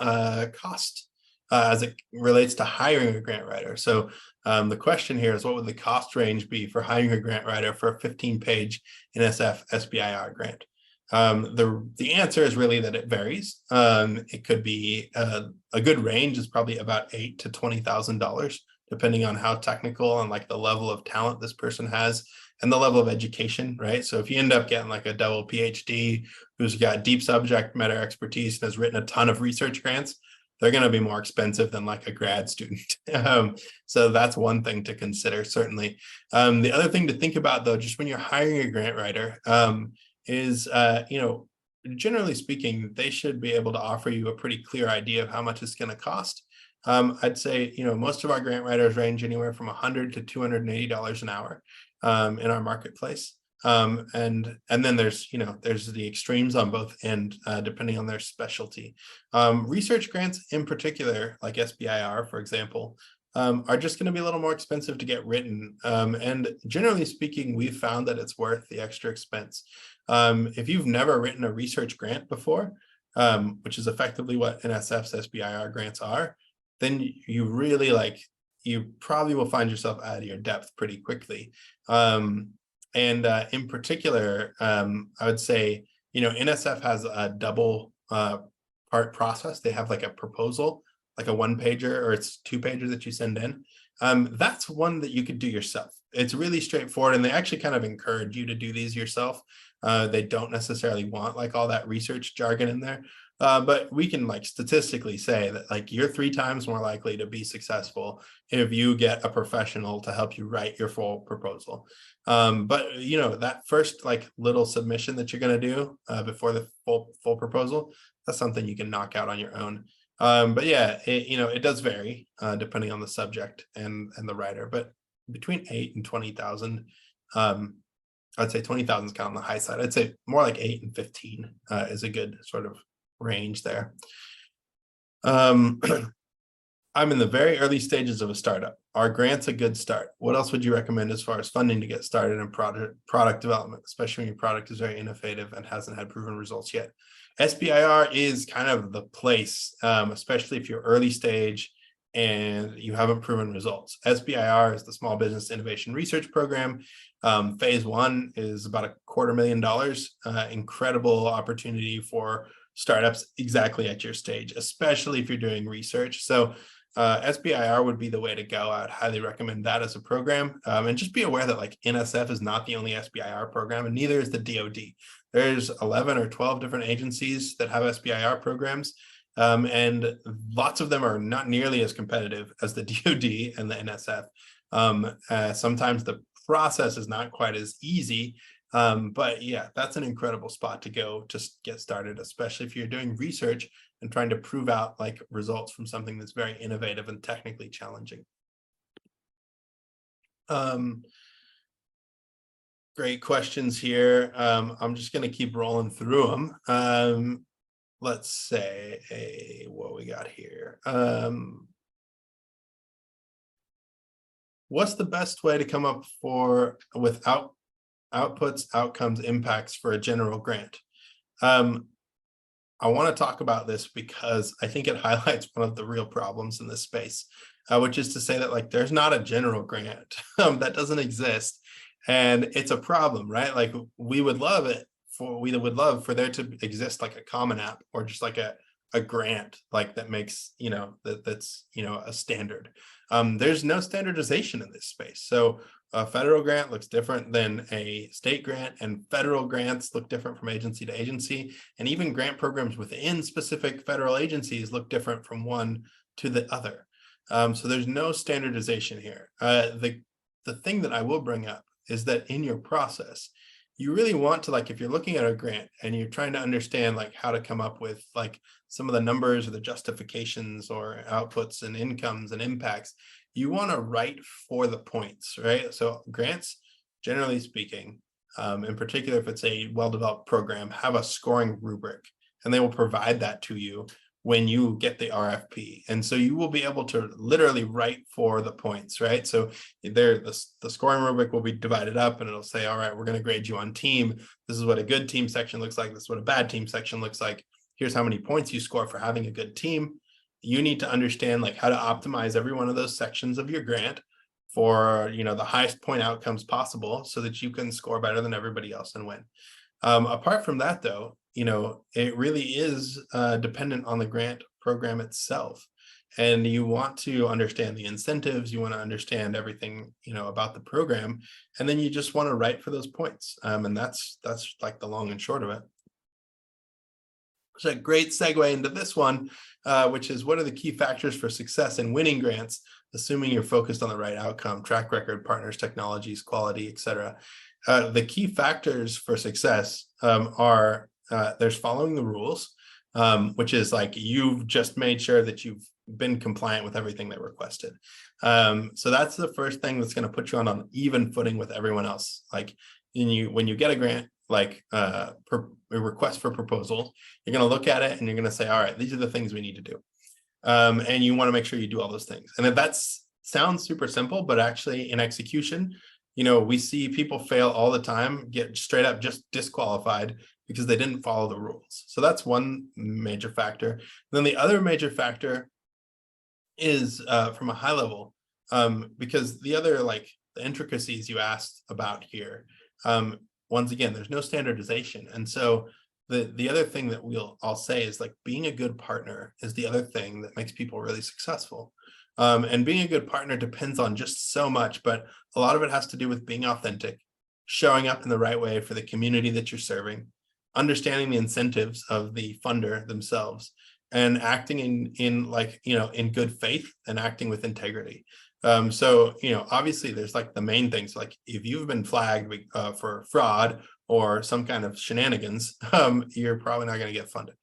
[SPEAKER 1] cost. As it relates to hiring a grant writer. So the question here is, what would the cost range be for hiring a grant writer for a 15-page NSF SBIR grant? The answer is really that it varies. It could be a good range is probably about $8,000 to $20,000, depending on how technical and like the level of talent this person has and the level of education, right? So if you end up getting like a double PhD who's got deep subject matter expertise and has written a ton of research grants, they're going to be more expensive than like a grad student. So that's one thing to consider, certainly. The other thing to think about, though, just when you're hiring a grant writer, is, generally speaking, they should be able to offer you a pretty clear idea of how much it's going to cost. I'd say, most of our grant writers range anywhere from $100 to $280 an hour in our marketplace. And then there's the extremes on both end, depending on their specialty. Research grants in particular, like SBIR, for example, are just going to be a little more expensive to get written. And generally speaking, we've found that it's worth the extra expense. If you've never written a research grant before, which is effectively what NSF's SBIR grants are, then you probably will find yourself out of your depth pretty quickly. And in particular, I would say, NSF has a double part process. They have like a proposal, like a 1-pager, or it's 2-pager that you send in. That's one that you could do yourself. It's really straightforward, and they actually kind of encourage you to do these yourself. They don't necessarily want like all that research jargon in there. But we can like statistically say that like you're 3 times more likely to be successful if you get a professional to help you write your full proposal. But that first like little submission that you're going to do before the full proposal, that's something you can knock out on your own. But yeah, it does vary depending on the subject and the writer, but between 8 and 20,000. I'd say 20,000 is kind of on the high side. I'd say more like 8 and 15 is a good sort of range there. I'm in the very early stages of a startup. Are grants a good start? What else would you recommend as far as funding to get started in product development, especially when your product is very innovative and hasn't had proven results yet? SBIR is kind of the place, especially if you're early stage and you haven't proven results. SBIR is the Small Business Innovation Research Program. Phase 1 is about $250,000. Incredible opportunity for startups exactly at your stage, especially if you're doing research. So SBIR would be the way to go. I would highly recommend that as a program. And just be aware that like NSF is not the only SBIR program, and neither is the DoD. There's 11 or 12 different agencies that have SBIR programs. And lots of them are not nearly as competitive as the DoD and the NSF. Sometimes the process is not quite as easy, but yeah, that's an incredible spot to go just get started, especially if you're doing research and trying to prove out like results from something that's very innovative and technically challenging. Great questions here. I'm just going to keep rolling through them. Let's say what we got here. What's the best way to come up with outputs, outcomes, impacts for a general grant? I want to talk about this because I think it highlights one of the real problems in this space, which is to say that like there's not a general grant that doesn't exist, and it's a problem, right? Like we would love for there to exist like a common app or just like a grant like that makes that's a standard. There's no standardization in this space. So a federal grant looks different than a state grant, and federal grants look different from agency to agency, and even grant programs within specific federal agencies look different from one to the other. So there's no standardization here. The thing that I will bring up is that in your process, you really want to, like, if you're looking at a grant and you're trying to understand like how to come up with like some of the numbers or the justifications or outputs and incomes and impacts, you want to write for the points, right? So grants, generally speaking, in particular, if it's a well-developed program, have a scoring rubric, and they will provide that to you when you get the RFP. And so you will be able to literally write for the points, right? So the scoring rubric will be divided up, and it'll say, all right, we're going to grade you on team. This is what a good team section looks like. This is what a bad team section looks like. Here's how many points you score for having a good team. You need to understand like how to optimize every one of those sections of your grant for the highest point outcomes possible so that you can score better than everybody else and win. Apart from that, though, it really is dependent on the grant program itself. And you want to understand the incentives, you want to understand everything, about the program, and then you just want to write for those points. And that's like the long and short of it. It's a great segue into this one, which is what are the key factors for success in winning grants, assuming you're focused on the right outcome, track record, partners, technologies, quality, etc. The key factors for success are there's following the rules, which is like you've just made sure that you've been compliant with everything they requested. So that's the first thing that's going to put you on an even footing with everyone else. Like when you get a grant, like a request for proposal, you're going to look at it and you're going to say, all right, these are the things we need to do. And you want to make sure you do all those things. And if that sounds super simple, but actually in execution, we see people fail all the time, get straight up just disqualified because they didn't follow the rules. So that's one major factor. And then the other major factor is from a high level, because the other, like the intricacies you asked about here, once again, there's no standardization. And so the other thing that I'll say is like being a good partner is the other thing that makes people really successful. And being a good partner depends on just so much, but a lot of it has to do with being authentic, showing up in the right way for the community that you're serving, understanding the incentives of the funder themselves, and acting in good faith and acting with integrity. So, obviously there's like the main things, like if you've been flagged for fraud or some kind of shenanigans, you're probably not going to get funded.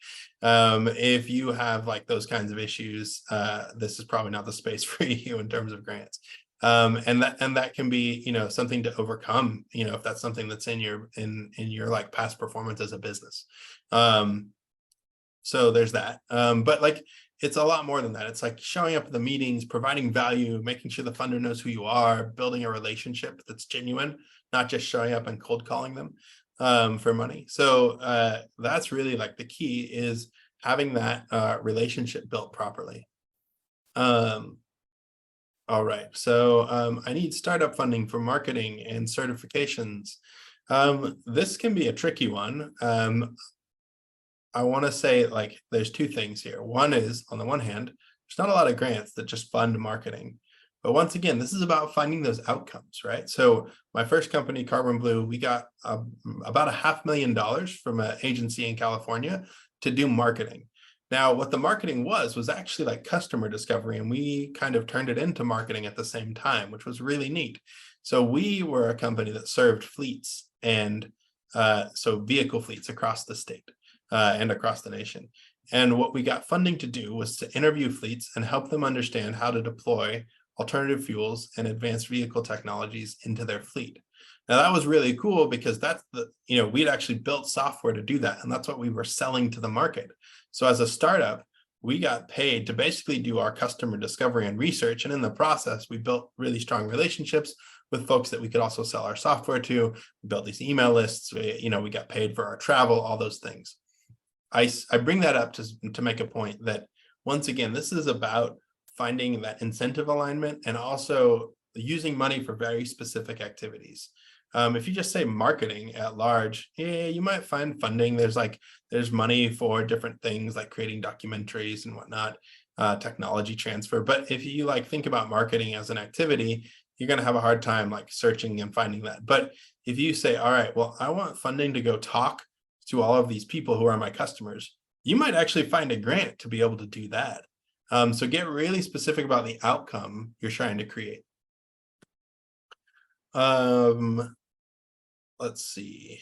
[SPEAKER 1] If you have like those kinds of issues, this is probably not the space for you in terms of grants. And that can be, something to overcome, if that's something that's in your like past performance as a business. So there's that. But like, it's a lot more than that. It's like showing up at the meetings, providing value, making sure the funder knows who you are, building a relationship that's genuine, not just showing up and cold calling them for money. So that's really like the key, is having that relationship built properly. All right, so I need startup funding for marketing and certifications. This can be a tricky one. I want to say like there's two things here. One is, on the one hand, there's not a lot of grants that just fund marketing. But once again, this is about finding those outcomes, right? So my first company, Carbon Blue, we got about $500,000 from an agency in California to do marketing. Now, what the marketing was actually like customer discovery, and we kind of turned it into marketing at the same time, which was really neat. So we were a company that served fleets, and so vehicle fleets across the state and across the nation. And what we got funding to do was to interview fleets and help them understand how to deploy alternative fuels and advanced vehicle technologies into their fleet. Now that was really cool because that's we'd actually built software to do that, and that's what we were selling to the market. So as a startup, we got paid to basically do our customer discovery and research, and in the process, we built really strong relationships with folks that we could also sell our software to. We built these email lists. We got paid for our travel, all those things. I bring that up to make a point that, once again, this is about finding that incentive alignment and also using money for very specific activities. If you just say marketing at large, you might find funding. There's money for different things like creating documentaries and whatnot, technology transfer. But if you think about marketing as an activity, you're going to have a hard time searching and finding that. But if you say, all right, well, I want funding to go talk to all of these people who are my customers, you might actually find a grant to be able to do that. So get really specific about the outcome you're trying to create. Let's see.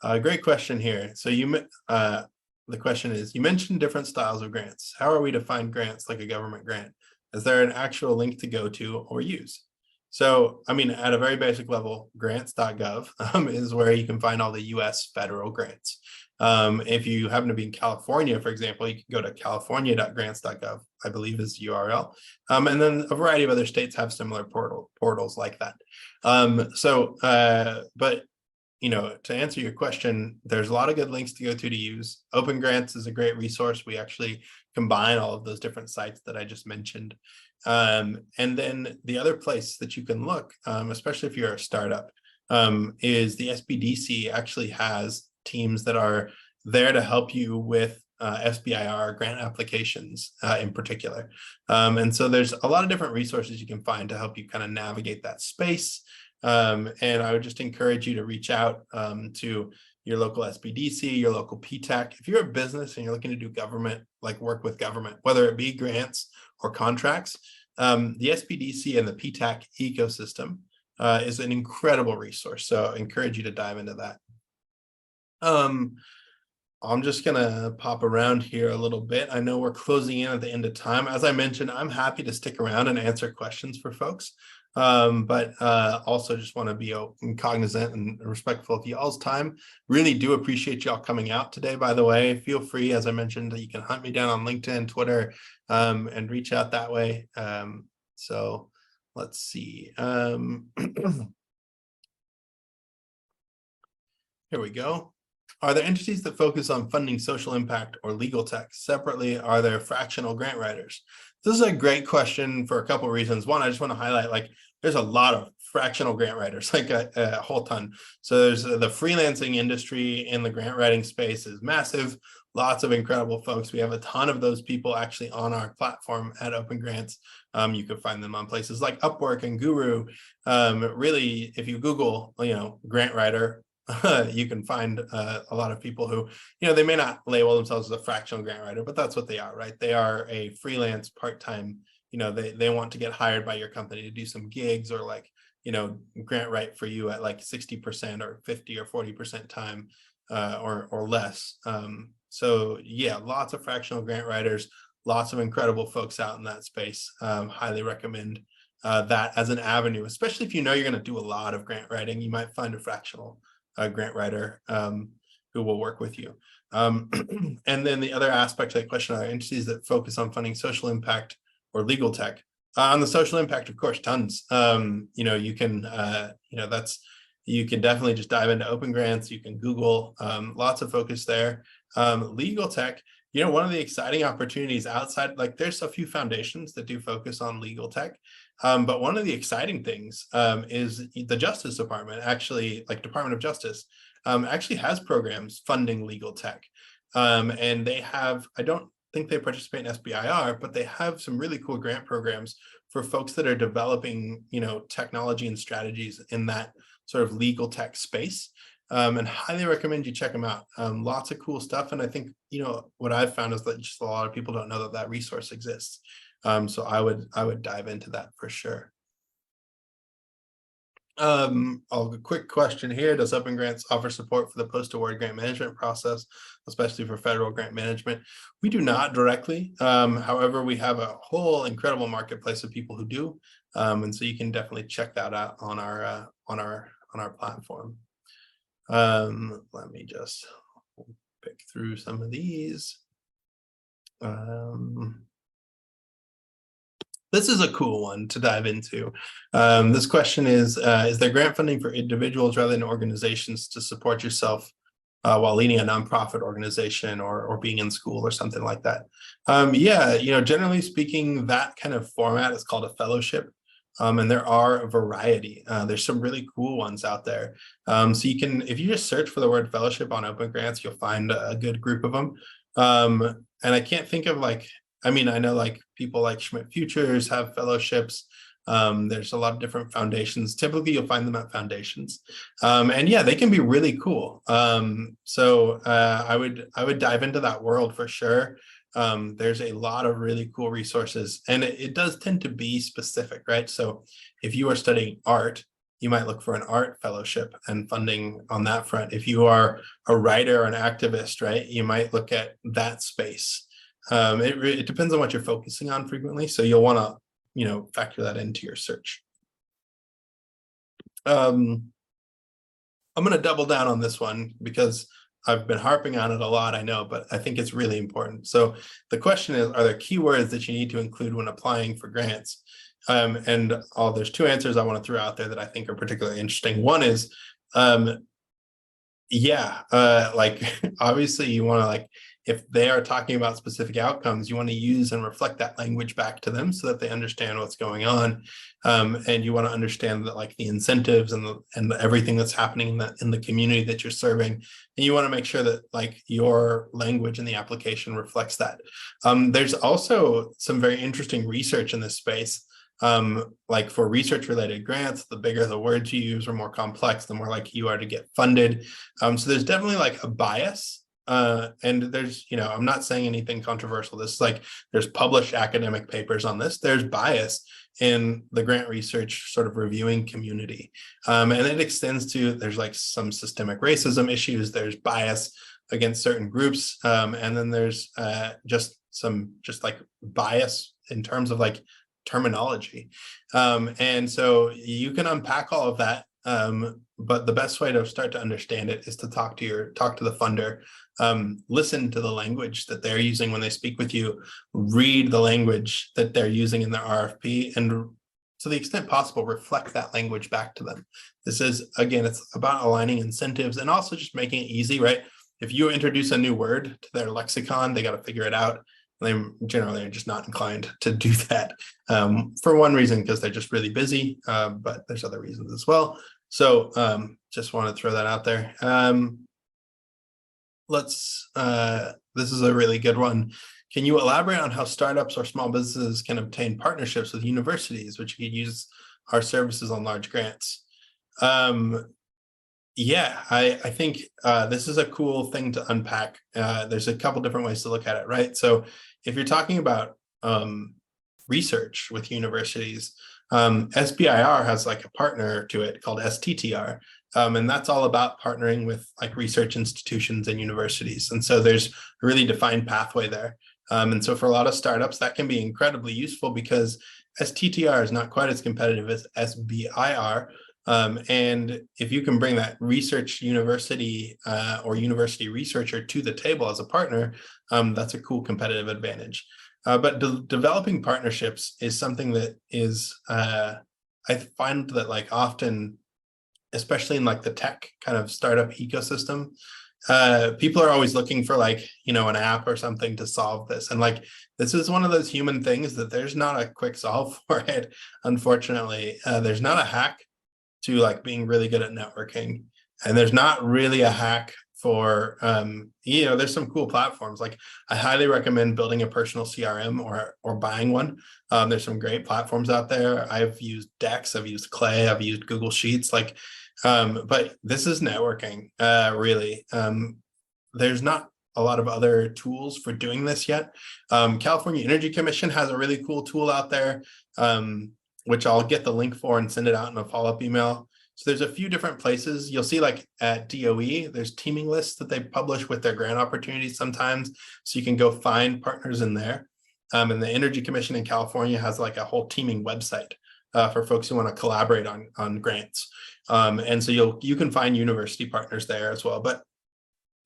[SPEAKER 1] Great question here. So the question is, you mentioned different styles of grants. How are we to find grants like a government grant? Is there an actual link to go to or use? So, at a very basic level, grants.gov is where you can find all the US federal grants. If you happen to be in California, for example, you can go to california.grants.gov, I believe is the URL. And then a variety of other states have similar portals like that. But to answer your question, there's a lot of good links to go to use. OpenGrants is a great resource. We actually combine all of those different sites that I just mentioned. And then the other place that you can look, especially if you're a startup, is the SBDC actually has teams that are there to help you with SBIR grant applications in particular. And so there's a lot of different resources you can find to help you kind of navigate that space. And I would just encourage you to reach out to your local SBDC, your local PTAC. If you're a business and you're looking to do government, work with government, whether it be grants or contracts, the SBDC and the PTAC ecosystem is an incredible resource. So I encourage you to dive into that. I'm just gonna pop around here a little bit. I know we're closing in at the end of time. As I mentioned, I'm happy to stick around and answer questions for folks. But also just want to be cognizant and respectful of y'all's time. Really do appreciate y'all coming out today, by the way. Feel free, as I mentioned, you can hunt me down on LinkedIn, Twitter, and reach out that way. So let's see. Here we go. Are there entities that focus on funding social impact or legal tech? Separately, are there fractional grant writers? This is a great question for a couple of reasons. One, I just want to highlight, there's a lot of fractional grant writers, a whole ton. So there's the freelancing industry in the grant writing space is massive. Lots of incredible folks. We have a ton of those people actually on our platform at OpenGrants. You can find them on places like Upwork and Guru. Really, if you Google, grant writer, you can find a lot of people who, they may not label themselves as a fractional grant writer, but that's what they are, right? They are a freelance part-time, they want to get hired by your company to do some gigs or grant write for you at 60% or 50 or 40% time or less. So yeah, lots of fractional grant writers, lots of incredible folks out in that space. Highly recommend that as an avenue, especially if you're going to do a lot of grant writing. You might find a fractional grant writer who will work with you. And then the other aspect of the question are entities that focus on funding social impact or legal tech. On the social impact, of course, tons. You can, you can definitely just dive into OpenGrants. You can Google, lots of focus there. Legal tech, one of the exciting opportunities outside, there's a few foundations that do focus on legal tech. But one of the exciting things is the Justice Department, actually, Department of Justice, actually has programs funding legal tech. And they have, I don't think they participate in SBIR, but they have some really cool grant programs for folks that are developing, technology and strategies in that sort of legal tech space. And highly recommend you check them out. Lots of cool stuff. And I think, what I've found is that just a lot of people don't know that that resource exists. So I would dive into that for sure. A quick question here. Does OpenGrants offer support for the post-award grant management process, especially for federal grant management? We do not directly. However, we have a whole incredible marketplace of people who do. And so you can definitely check that out on our platform. Let me just pick through some of these. This is a cool one to dive into. This question is there grant funding for individuals rather than organizations to support yourself while leading a nonprofit organization or being in school or something like that? Yeah, generally speaking, that kind of format is called a fellowship. And there are a variety. There's some really cool ones out there. So you can, if you just search for the word fellowship on OpenGrants, you'll find a good group of them. And I can't think of I know people like Schmidt Futures have fellowships. There's a lot of different foundations. Typically, you'll find them at foundations. And yeah, they can be really cool. So I would dive into that world for sure. There's a lot of really cool resources, and it does tend to be specific, right? So if you are studying art, you might look for an art fellowship and funding on that front. If you are a writer or an activist, right, you might look at that space. It depends on what you're focusing on frequently. So you'll want to, factor that into your search. I'm going to double down on this one because I've been harping on it a lot, I know, but I think it's really important. So the question is, are there keywords that you need to include when applying for grants? And there's two answers I want to throw out there that I think are particularly interesting. One is, obviously you want to if they are talking about specific outcomes, you want to use and reflect that language back to them so that they understand what's going on. And you want to understand that the incentives and everything that's happening in the community that you're serving. And you want to make sure that your language in the application reflects that. There's also some very interesting research in this space. For research related grants, the bigger the words you use or more complex, the more likely you are to get funded. So there's definitely a bias. And there's, I'm not saying anything controversial. This is there's published academic papers on this. There's bias in the grant research sort of reviewing community. And it extends to, there's some systemic racism issues. There's bias against certain groups. And then there's just bias in terms of terminology. And so you can unpack all of that. But the best way to start to understand it is to talk to the funder, listen to the language that they're using when they speak with you, read the language that they're using in their RFP, and to the extent possible, reflect that language back to them. This is, again, it's about aligning incentives and also just making it easy, right? If you introduce a new word to their lexicon, they got to figure it out. They generally are just not inclined to do that for one reason, because they're just really busy, but there's other reasons as well. So just want to throw that out there. This is a really good one. Can you elaborate on how startups or small businesses can obtain partnerships with universities, which could use our services on large grants? Yeah, I think this is a cool thing to unpack. There's a couple different ways to look at it, right? So if you're talking about research with universities, SBIR has a partner to it called STTR. And that's all about partnering with research institutions and universities. And so there's a really defined pathway there. And so for a lot of startups, that can be incredibly useful because STTR is not quite as competitive as SBIR. And if you can bring that research university or university researcher to the table as a partner, that's a cool competitive advantage. But developing partnerships is something that is, I find that often, especially in the tech kind of startup ecosystem, people are always looking for an app or something to solve this. And this is one of those human things that there's not a quick solve for it. Unfortunately, there's not a hack to being really good at networking. And there's not really a hack for, there's some cool platforms. Like I highly recommend building a personal CRM or buying one. There's some great platforms out there. I've used Dex, I've used Clay, I've used Google Sheets, but this is networking, really. There's not a lot of other tools for doing this yet. California Energy Commission has a really cool tool out there, which I'll get the link for and send it out in a follow-up email. So there's a few different places. You'll see like at DOE, there's teaming lists that they publish with their grant opportunities sometimes. So you can go find partners in there. And the Energy Commission in California has like a whole teaming website for folks who want to collaborate on grants. And so you can find university partners there as well. But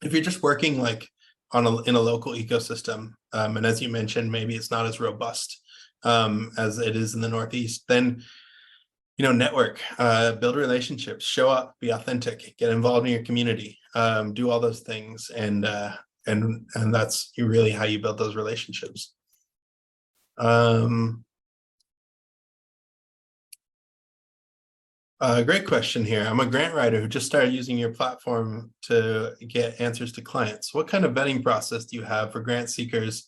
[SPEAKER 1] if you're just working like in a local ecosystem, and as you mentioned, maybe it's not as robust as it is in the Northeast, then network, build relationships, show up, be authentic, get involved in your community, do all those things, and that's really how you build those relationships. Great question here. I'm a grant writer who just started using your platform to get answers to clients. What kind of vetting process do you have for grant seekers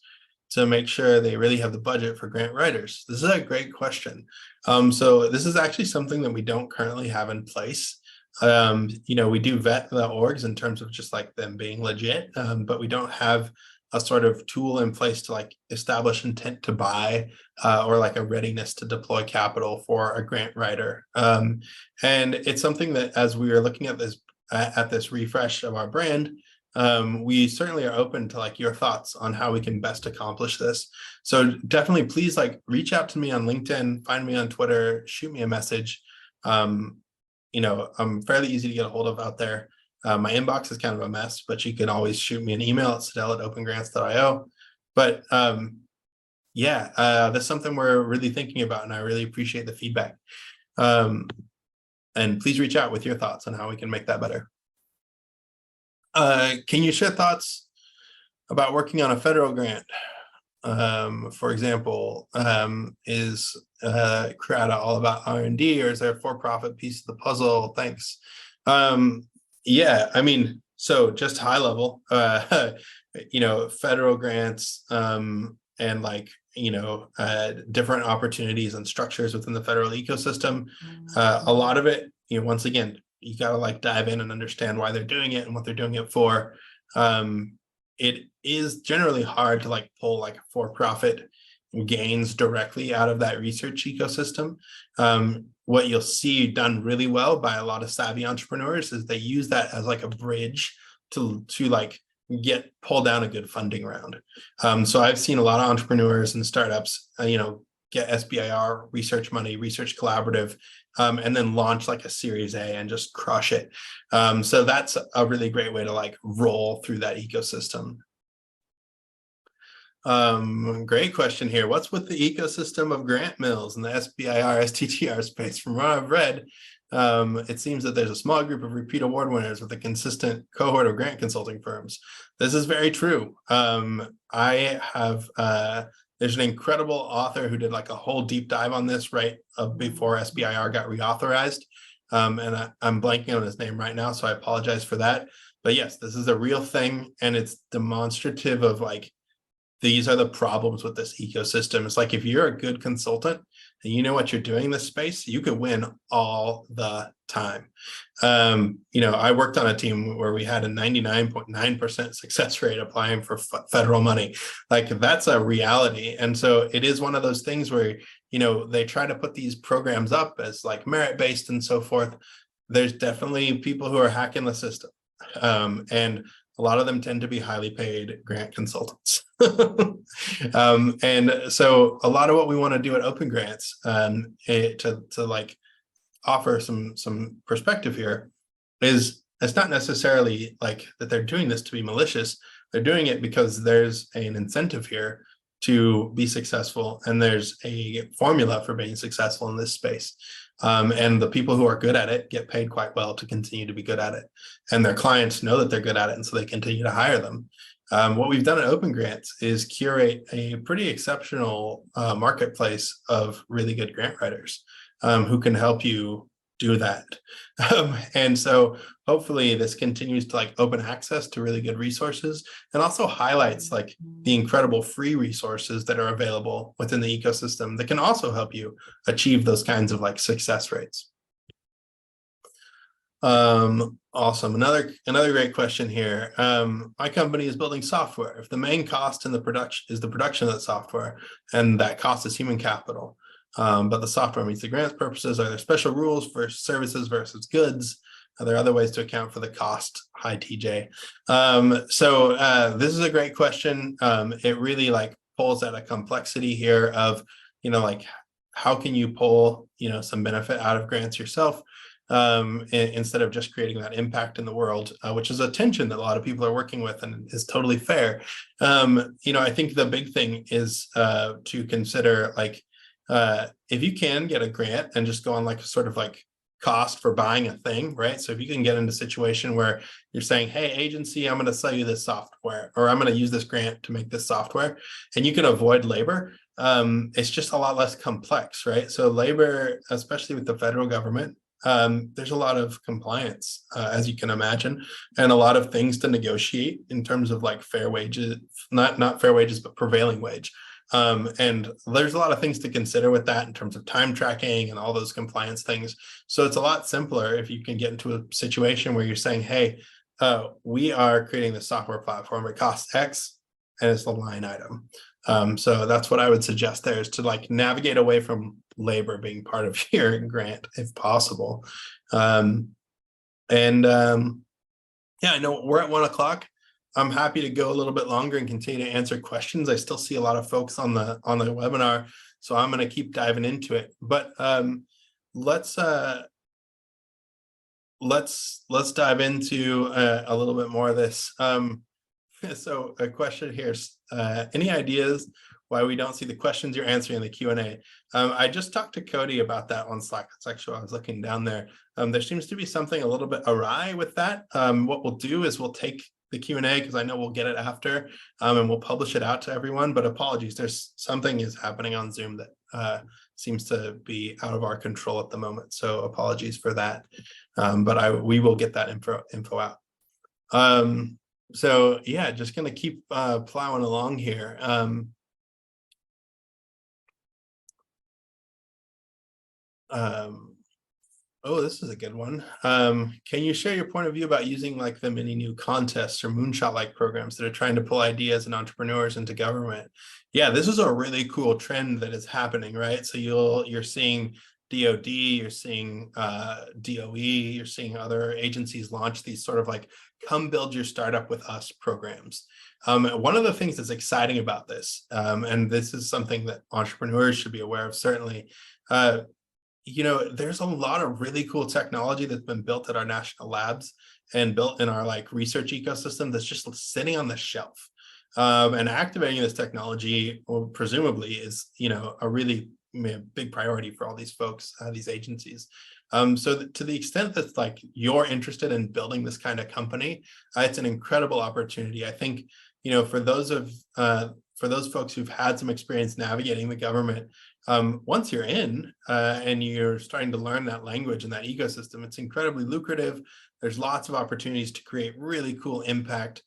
[SPEAKER 1] to make sure they really have the budget for grant writers? This is a great question. So this is actually something that we don't currently have in place. We do vet the orgs in terms of just like them being legit, but we don't have a sort of tool in place to like establish intent to buy or like a readiness to deploy capital for a grant writer. And it's something that as we are looking at this refresh of our brand, we certainly are open to like your thoughts on how we can best accomplish this. So definitely please like reach out to me on LinkedIn, find me on Twitter, shoot me a message. I'm fairly easy to get a hold of out there. My inbox is kind of a mess, but you can always shoot me an email at sedale@opengrants.io. But that's something we're really thinking about, and I really appreciate the feedback. And please reach out with your thoughts on how we can make that better. Can you share thoughts about working on a federal grant? For example, is CRADA all about R&D, or is there a for-profit piece of the puzzle? Thanks. So just high level, federal grants and different opportunities and structures within the federal ecosystem. A lot of it, once again, you got to like dive in and understand why they're doing it and what they're doing it for. It is generally hard to like pull like for-profit gains directly out of that research ecosystem. What you'll see done really well by a lot of savvy entrepreneurs is they use that as like a bridge to like pull down a good funding round. So I've seen a lot of entrepreneurs and startups, get SBIR research money, research collaborative, and then launch like a Series A and just crush it. So that's a really great way to like roll through that ecosystem. Great question here. What's with the ecosystem of grant mills and the SBIR, STTR space? From what I've read, it seems that there's a small group of repeat award winners with a consistent cohort of grant consulting firms. This is very true. There's an incredible author who did like a whole deep dive on this right before SBIR got reauthorized. And I'm blanking on his name right now, so I apologize for that. But yes, this is a real thing, and it's demonstrative of like, these are the problems with this ecosystem. It's like, if you're a good consultant and you know what you're doing in this space, you could win all the time. I worked on a team where we had a 99.9% success rate applying for federal money. Like, that's a reality. And so it is one of those things where, they try to put these programs up as like merit-based and so forth. There's definitely people who are hacking the system. And a lot of them tend to be highly paid grant consultants. And so a lot of what we want to do at OpenGrants, to like offer some perspective here, is it's not necessarily like that they're doing this to be malicious. They're doing it because there's an incentive here to be successful, and there's a formula for being successful in this space. And the people who are good at it get paid quite well to continue to be good at it. And their clients know that they're good at it, and so they continue to hire them. What we've done at OpenGrants is curate a pretty exceptional marketplace of really good grant writers who can help you do that. And so hopefully this continues to like open access to really good resources, and also highlights like the incredible free resources that are available within the ecosystem that can also help you achieve those kinds of like success rates. Awesome. Another great question here. My company is building software. If the main cost in the production is the production of that software, and that cost is human capital, but the software meets the grant's purposes, are there special rules for services versus goods? Are there other ways to account for the cost? Hi, TJ. This is a great question. It really like pulls at a complexity here of, like how can you pull, some benefit out of grants yourself? Instead of just creating that impact in the world, which is a tension that a lot of people are working with and is totally fair. I think the big thing is to consider like, if you can get a grant and just go on like a sort of like cost for buying a thing, right? So if you can get into a situation where you're saying, hey, agency, I'm going to sell you this software, or I'm going to use this grant to make this software, and you can avoid labor, it's just a lot less complex, right? So labor, especially with the federal government, there's a lot of compliance, as you can imagine, and a lot of things to negotiate in terms of like fair wages, not fair wages, but prevailing wage. And there's a lot of things to consider with that in terms of time tracking and all those compliance things. So it's a lot simpler if you can get into a situation where you're saying, hey, we are creating this software platform, it costs X, and it's the line item. So that's what I would suggest there, is to like navigate away from labor being part of your grant if possible. Yeah, I know we're at 1 o'clock. I'm happy to go a little bit longer and continue to answer questions. I still see a lot of folks on the webinar, so I'm going to keep diving into it. But let's dive into a little bit more of this. So a question here, any ideas why we don't see the questions you're answering in the Q&A? I just talked to Cody about that on Slack. That's actually, I was looking down there. There seems to be something a little bit awry with that. What we'll do is we'll take the Q&A, because I know we'll get it after, and we'll publish it out to everyone, but apologies, there's something is happening on Zoom that seems to be out of our control at the moment. So apologies for that. But we will get that info out. So yeah, just gonna keep plowing along here. Oh, this is a good one. Can you share your point of view about using like the many new contests or moonshot-like programs that are trying to pull ideas and entrepreneurs into government? Yeah, this is a really cool trend that is happening, right? So you're seeing DoD, you're seeing DOE, you're seeing other agencies launch these sort of like come build your startup with us programs. One of the things that's exciting about this, and this is something that entrepreneurs should be aware of, certainly, there's a lot of really cool technology that's been built at our national labs and built in our like research ecosystem that's just sitting on the shelf. And activating this technology, well, presumably, is a really big priority for all these folks, these agencies. So to the extent that like you're interested in building this kind of company, it's an incredible opportunity. I think for those folks who've had some experience navigating the government, once you're in and you're starting to learn that language and that ecosystem, it's incredibly lucrative. There's lots of opportunities to create really cool impact.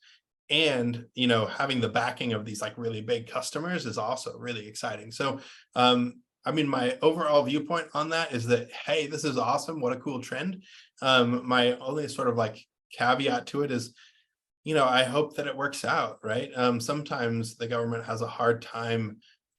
[SPEAKER 1] And, having the backing of these like really big customers is also really exciting. So, my overall viewpoint on that is that, hey, this is awesome. What a cool trend. My only sort of like caveat to it is, I hope that it works out, right? Sometimes the government has a hard time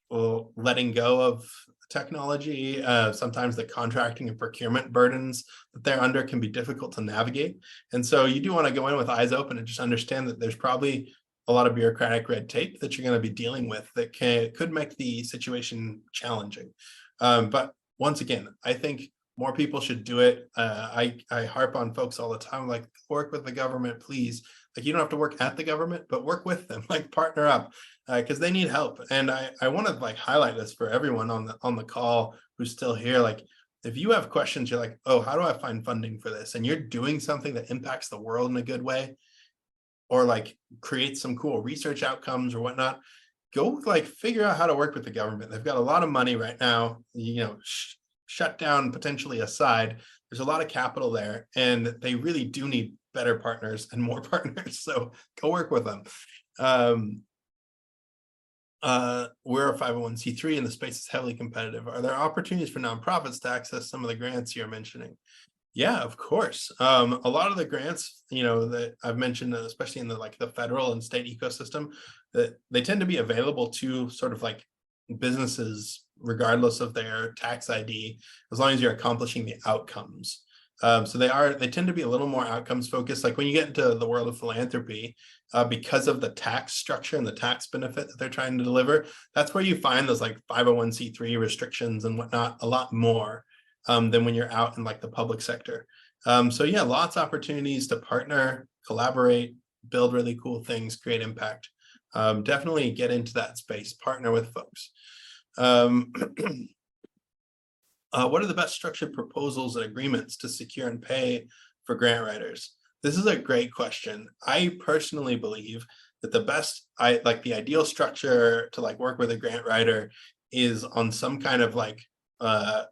[SPEAKER 1] letting go of technology. Sometimes the contracting and procurement burdens that they're under can be difficult to navigate. And so you do want to go in with eyes open and just understand that there's probably a lot of bureaucratic red tape that you're going to be dealing with that could make the situation challenging. But once again, I think more people should do it. I harp on folks all the time, like, work with the government, please. Like, you don't have to work at the government, but work with them, like partner up, because they need help. And I want to like highlight this for everyone on the call who's still here. Like, if you have questions, you're like, oh, how do I find funding for this? And you're doing something that impacts the world in a good way, or like create some cool research outcomes or whatnot, go like figure out how to work with the government. They've got a lot of money right now, shutdown potentially aside, there's a lot of capital there, and they really do need better partners and more partners. So go work with them. We're a 501c3 and the space is heavily competitive. Are there opportunities for nonprofits to access some of the grants you're mentioning? Yeah, of course. A lot of the grants, that I've mentioned, especially in the federal and state ecosystem, that they tend to be available to sort of like businesses, regardless of their tax ID, as long as you're accomplishing the outcomes. So they tend to be a little more outcomes focused. Like when you get into the world of philanthropy, because of the tax structure and the tax benefit that they're trying to deliver, that's where you find those like 501c3 restrictions and whatnot a lot more than when you're out in like the public sector. So yeah, lots of opportunities to partner, collaborate, build really cool things, create impact. Definitely get into that space, partner with folks. What are the best structured proposals and agreements to secure and pay for grant writers? This is a great question. I personally believe that the ideal structure to like work with a grant writer is on some kind of like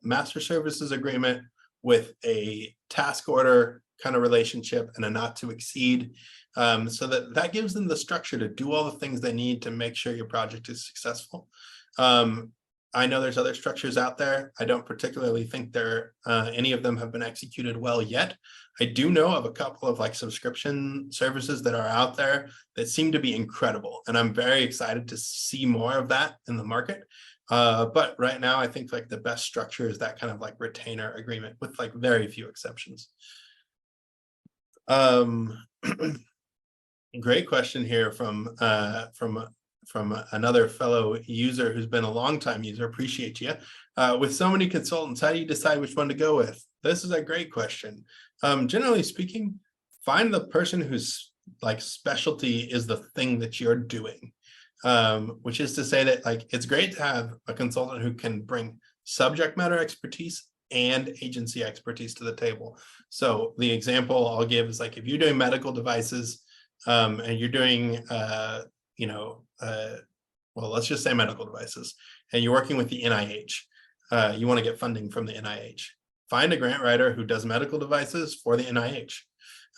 [SPEAKER 1] master services agreement with a task order kind of relationship and a not to exceed, so that gives them the structure to do all the things they need to make sure your project is successful. I know there's other structures out there. I don't particularly think any of them have been executed well yet. I do know of a couple of like subscription services that are out there that seem to be incredible, and I'm very excited to see more of that in the market. But right now, I think like the best structure is that kind of like retainer agreement with like very few exceptions. Great question here from another fellow user who's been a long time user. Appreciate you. With so many consultants, how do you decide which one to go with? This is a great question. Generally speaking, find the person whose like specialty is the thing that you're doing. Which is to say that like it's great to have a consultant who can bring subject matter expertise and agency expertise to the table. So the example I'll give is like if you're doing medical devices and you're doing well, let's just say medical devices, and you're working with the NIH, you want to get funding from the NIH. Find a grant writer who does medical devices for the NIH.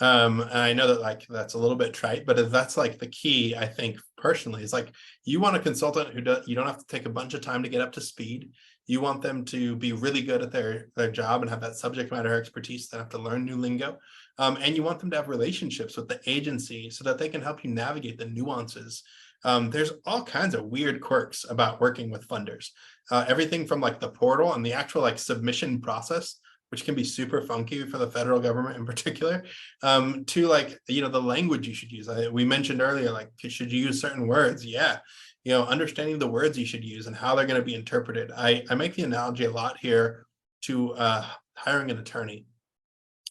[SPEAKER 1] And I know that like that's a little bit trite, but that's like the key, I think personally, is like you want a consultant who you don't have to take a bunch of time to get up to speed. You want them to be really good at their job and have that subject matter expertise. They have to learn new lingo. And you want them to have relationships with the agency so that they can help you navigate the nuances. There's all kinds of weird quirks about working with funders. Everything from like the portal and the actual like submission process, which can be super funky for the federal government in particular, to like, the language you should use. We mentioned earlier, like, should you use certain words? Yeah. Understanding the words you should use and how they're going to be interpreted. I make the analogy a lot here to hiring an attorney,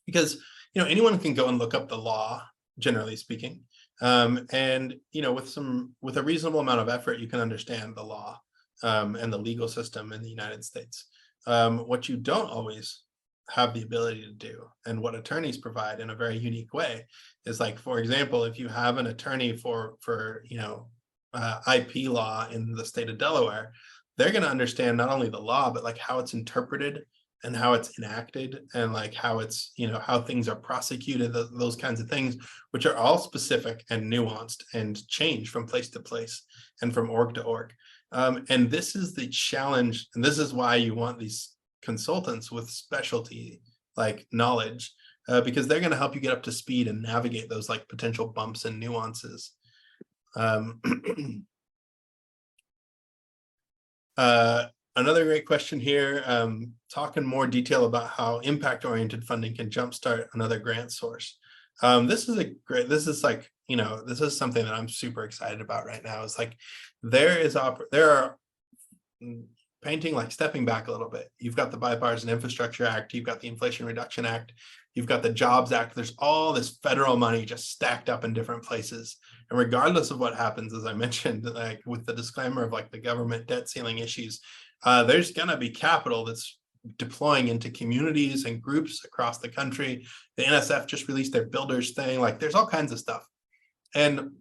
[SPEAKER 1] because, anyone can go and look up the law, generally speaking. And, with a reasonable amount of effort, you can understand the law and the legal system in the United States. What you don't always have the ability to do, and what attorneys provide in a very unique way, is like, for example, if you have an attorney for IP law in the state of Delaware, they're going to understand not only the law, but like how it's interpreted and how it's enacted, and like how it's, how things are prosecuted, those kinds of things, which are all specific and nuanced and change from place to place and from org to org. And this is the challenge, and this is why you want these consultants with specialty like knowledge, because they're going to help you get up to speed and navigate those like potential bumps and nuances. Another great question here, talk in more detail about how impact-oriented funding can jumpstart another grant source. This is something that I'm super excited about right now. It's like there are painting, like stepping back a little bit. You've got the Bipartisan Infrastructure Act, you've got the Inflation Reduction Act, you've got the Jobs Act. There's all this federal money just stacked up in different places. And regardless of what happens, as I mentioned, like with the disclaimer of like the government debt ceiling issues, there's going to be capital that's deploying into communities and groups across the country. The NSF just released their builders thing. Like there's all kinds of stuff. And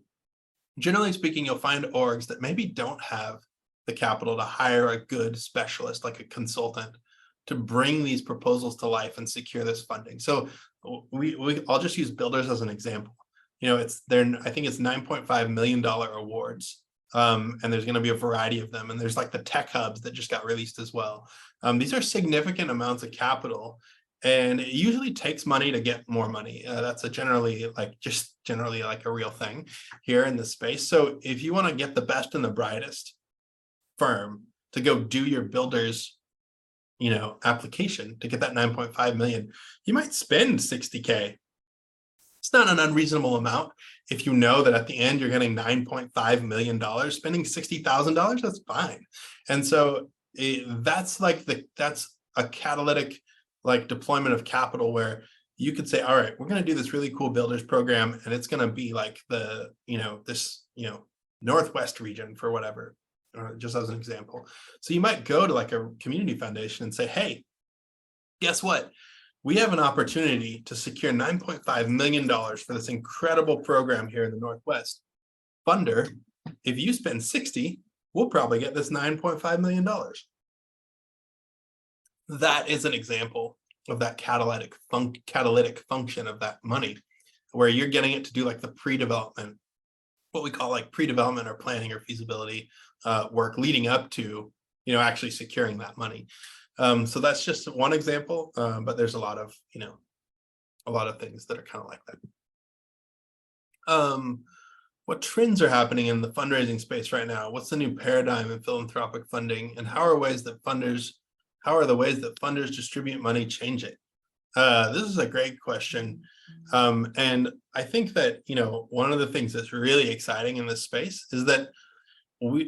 [SPEAKER 1] generally speaking, you'll find orgs that maybe don't have the capital to hire a good specialist, like a consultant, to bring these proposals to life and secure this funding. So I'll just use builders as an example. It's I think it's $9.5 million awards. And there's going to be a variety of them. And there's like the tech hubs that just got released as well. These are significant amounts of capital, and it usually takes money to get more money. That's generally like a real thing here in this space. So if you want to get the best and the brightest firm to go do your builder's application to get that 9.5 million, you might spend 60K. It's not an unreasonable amount. If you know that at the end you're getting $9.5 million, spending $60,000, that's fine. And so that's a catalytic deployment of capital where you could say, all right, we're going to do this really cool builders program, and it's going to be like the Northwest region for whatever, just as an example. So you might go to like a community foundation and say, hey, guess what? We have an opportunity to secure $9.5 million for this incredible program here in the Northwest. Funder, if you spend 60, we'll probably get this $9.5 million. That is an example of that catalytic function of that money, where you're getting it to do like the pre-development, what we call like pre-development or planning or feasibility work leading up to, actually securing that money. So that's just one example, but there's a lot of things that are kind of like that. What trends are happening in the fundraising space right now? What's the new paradigm in philanthropic funding, and how are the ways that funders distribute money changing? This is a great question. And I think that, one of the things that's really exciting in this space is that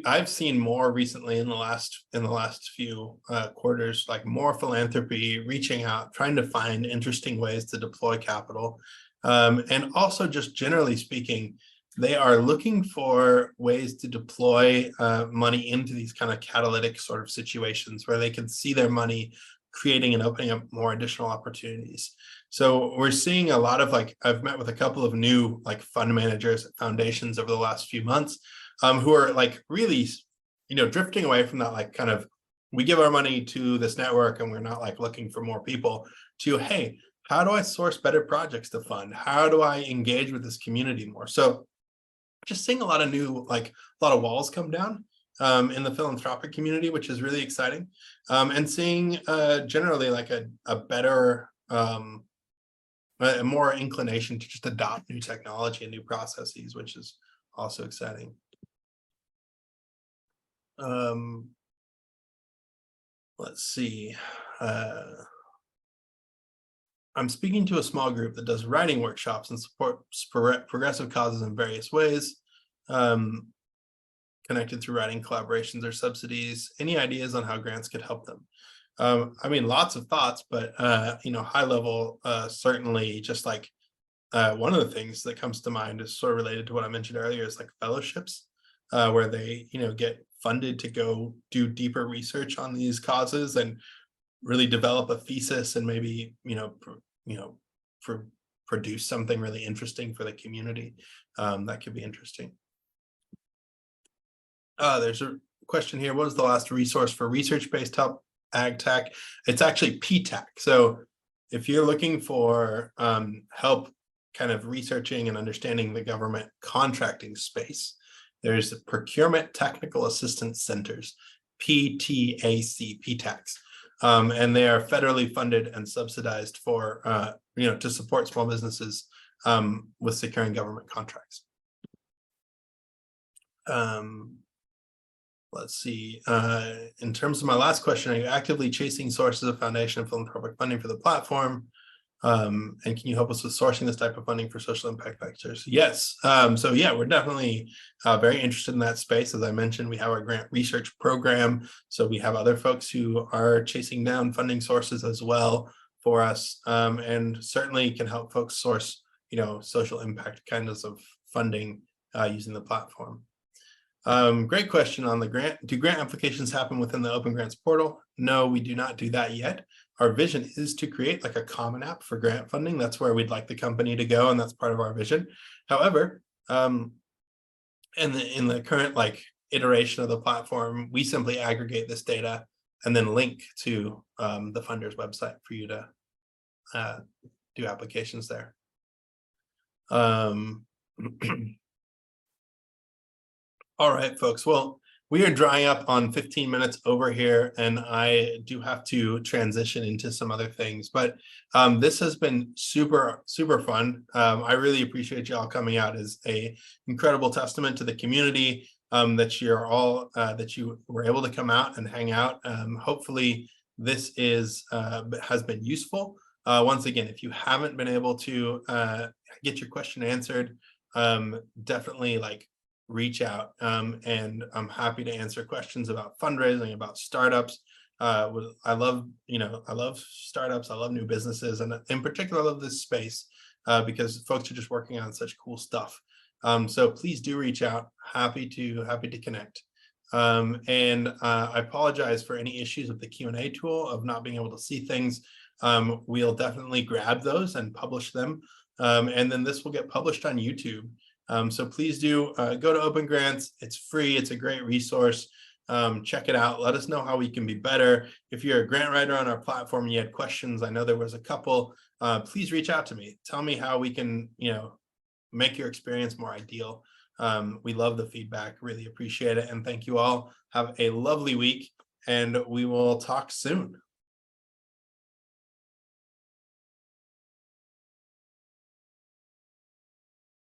[SPEAKER 1] I've seen more recently in the last few quarters, like more philanthropy reaching out, trying to find interesting ways to deploy capital. And also just generally speaking, they are looking for ways to deploy money into these kind of catalytic sort of situations where they can see their money creating and opening up more additional opportunities. So we're seeing a lot of I've met with a couple of new fund managers at foundations over the last few months who are really, drifting away from that kind of, we give our money to this network and we're not looking for more people, to, hey, how do I source better projects to fund? How do I engage with this community more? So just seeing a lot of new, a lot of walls come down in the philanthropic community, which is really exciting. And seeing generally a better, a more inclination to just adopt new technology and new processes, which is also exciting. Let's see. I'm speaking to a small group that does writing workshops and supports progressive causes in various ways, connected through writing collaborations or subsidies. Any ideas on how grants could help them? I mean, lots of thoughts, but high level, certainly just one of the things that comes to mind is sort of related to what I mentioned earlier, is fellowships, where they get funded to go do deeper research on these causes and really develop a thesis and maybe produce something really interesting for the community. That could be interesting. There's a question here. What is the last resource for research-based help ag tech? It's actually PTAC. So if you're looking for help kind of researching and understanding the government contracting space, there's Procurement Technical Assistance Centers, PTACs. And they are federally funded and subsidized for, to support small businesses with securing government contracts. Let's see. In terms of my last question, are you actively chasing sources of foundation and philanthropic funding for the platform? And can you help us with sourcing this type of funding for social impact vectors? Yes. So yeah, we're definitely very interested in that space. As I mentioned, we have our grant research program. So we have other folks who are chasing down funding sources as well for us, and certainly can help folks source, social impact kinds of funding using the platform. Great question on the grant. Do grant applications happen within the OpenGrants portal? No, we do not do that yet. Our vision is to create a common app for grant funding. That's where we'd like the company to go, and that's part of our vision. However, in the current iteration of the platform, we simply aggregate this data and then link to the funder's website for you to do applications there. All right, folks. Well, we are drying up on 15 minutes over here, and I do have to transition into some other things. But this has been super, super fun. I really appreciate y'all coming out as a incredible testament to the community, that you're all that you were able to come out and hang out. Hopefully, this has been useful. Once again, if you haven't been able to get your question answered, definitely reach out, and I'm happy to answer questions about fundraising, about startups. I love startups. I love new businesses, and in particular, I love this space because folks are just working on such cool stuff. So please do reach out. Happy to connect. And I apologize for any issues with the Q&A tool of not being able to see things. We'll definitely grab those and publish them. And then this will get published on YouTube. So please do go to OpenGrants. It's free. It's a great resource. Check it out. Let us know how we can be better. If you're a grant writer on our platform and you had questions, I know there was a couple, please reach out to me. Tell me how we can, make your experience more ideal. We love the feedback, really appreciate it. And thank you all. Have a lovely week, and we will talk soon.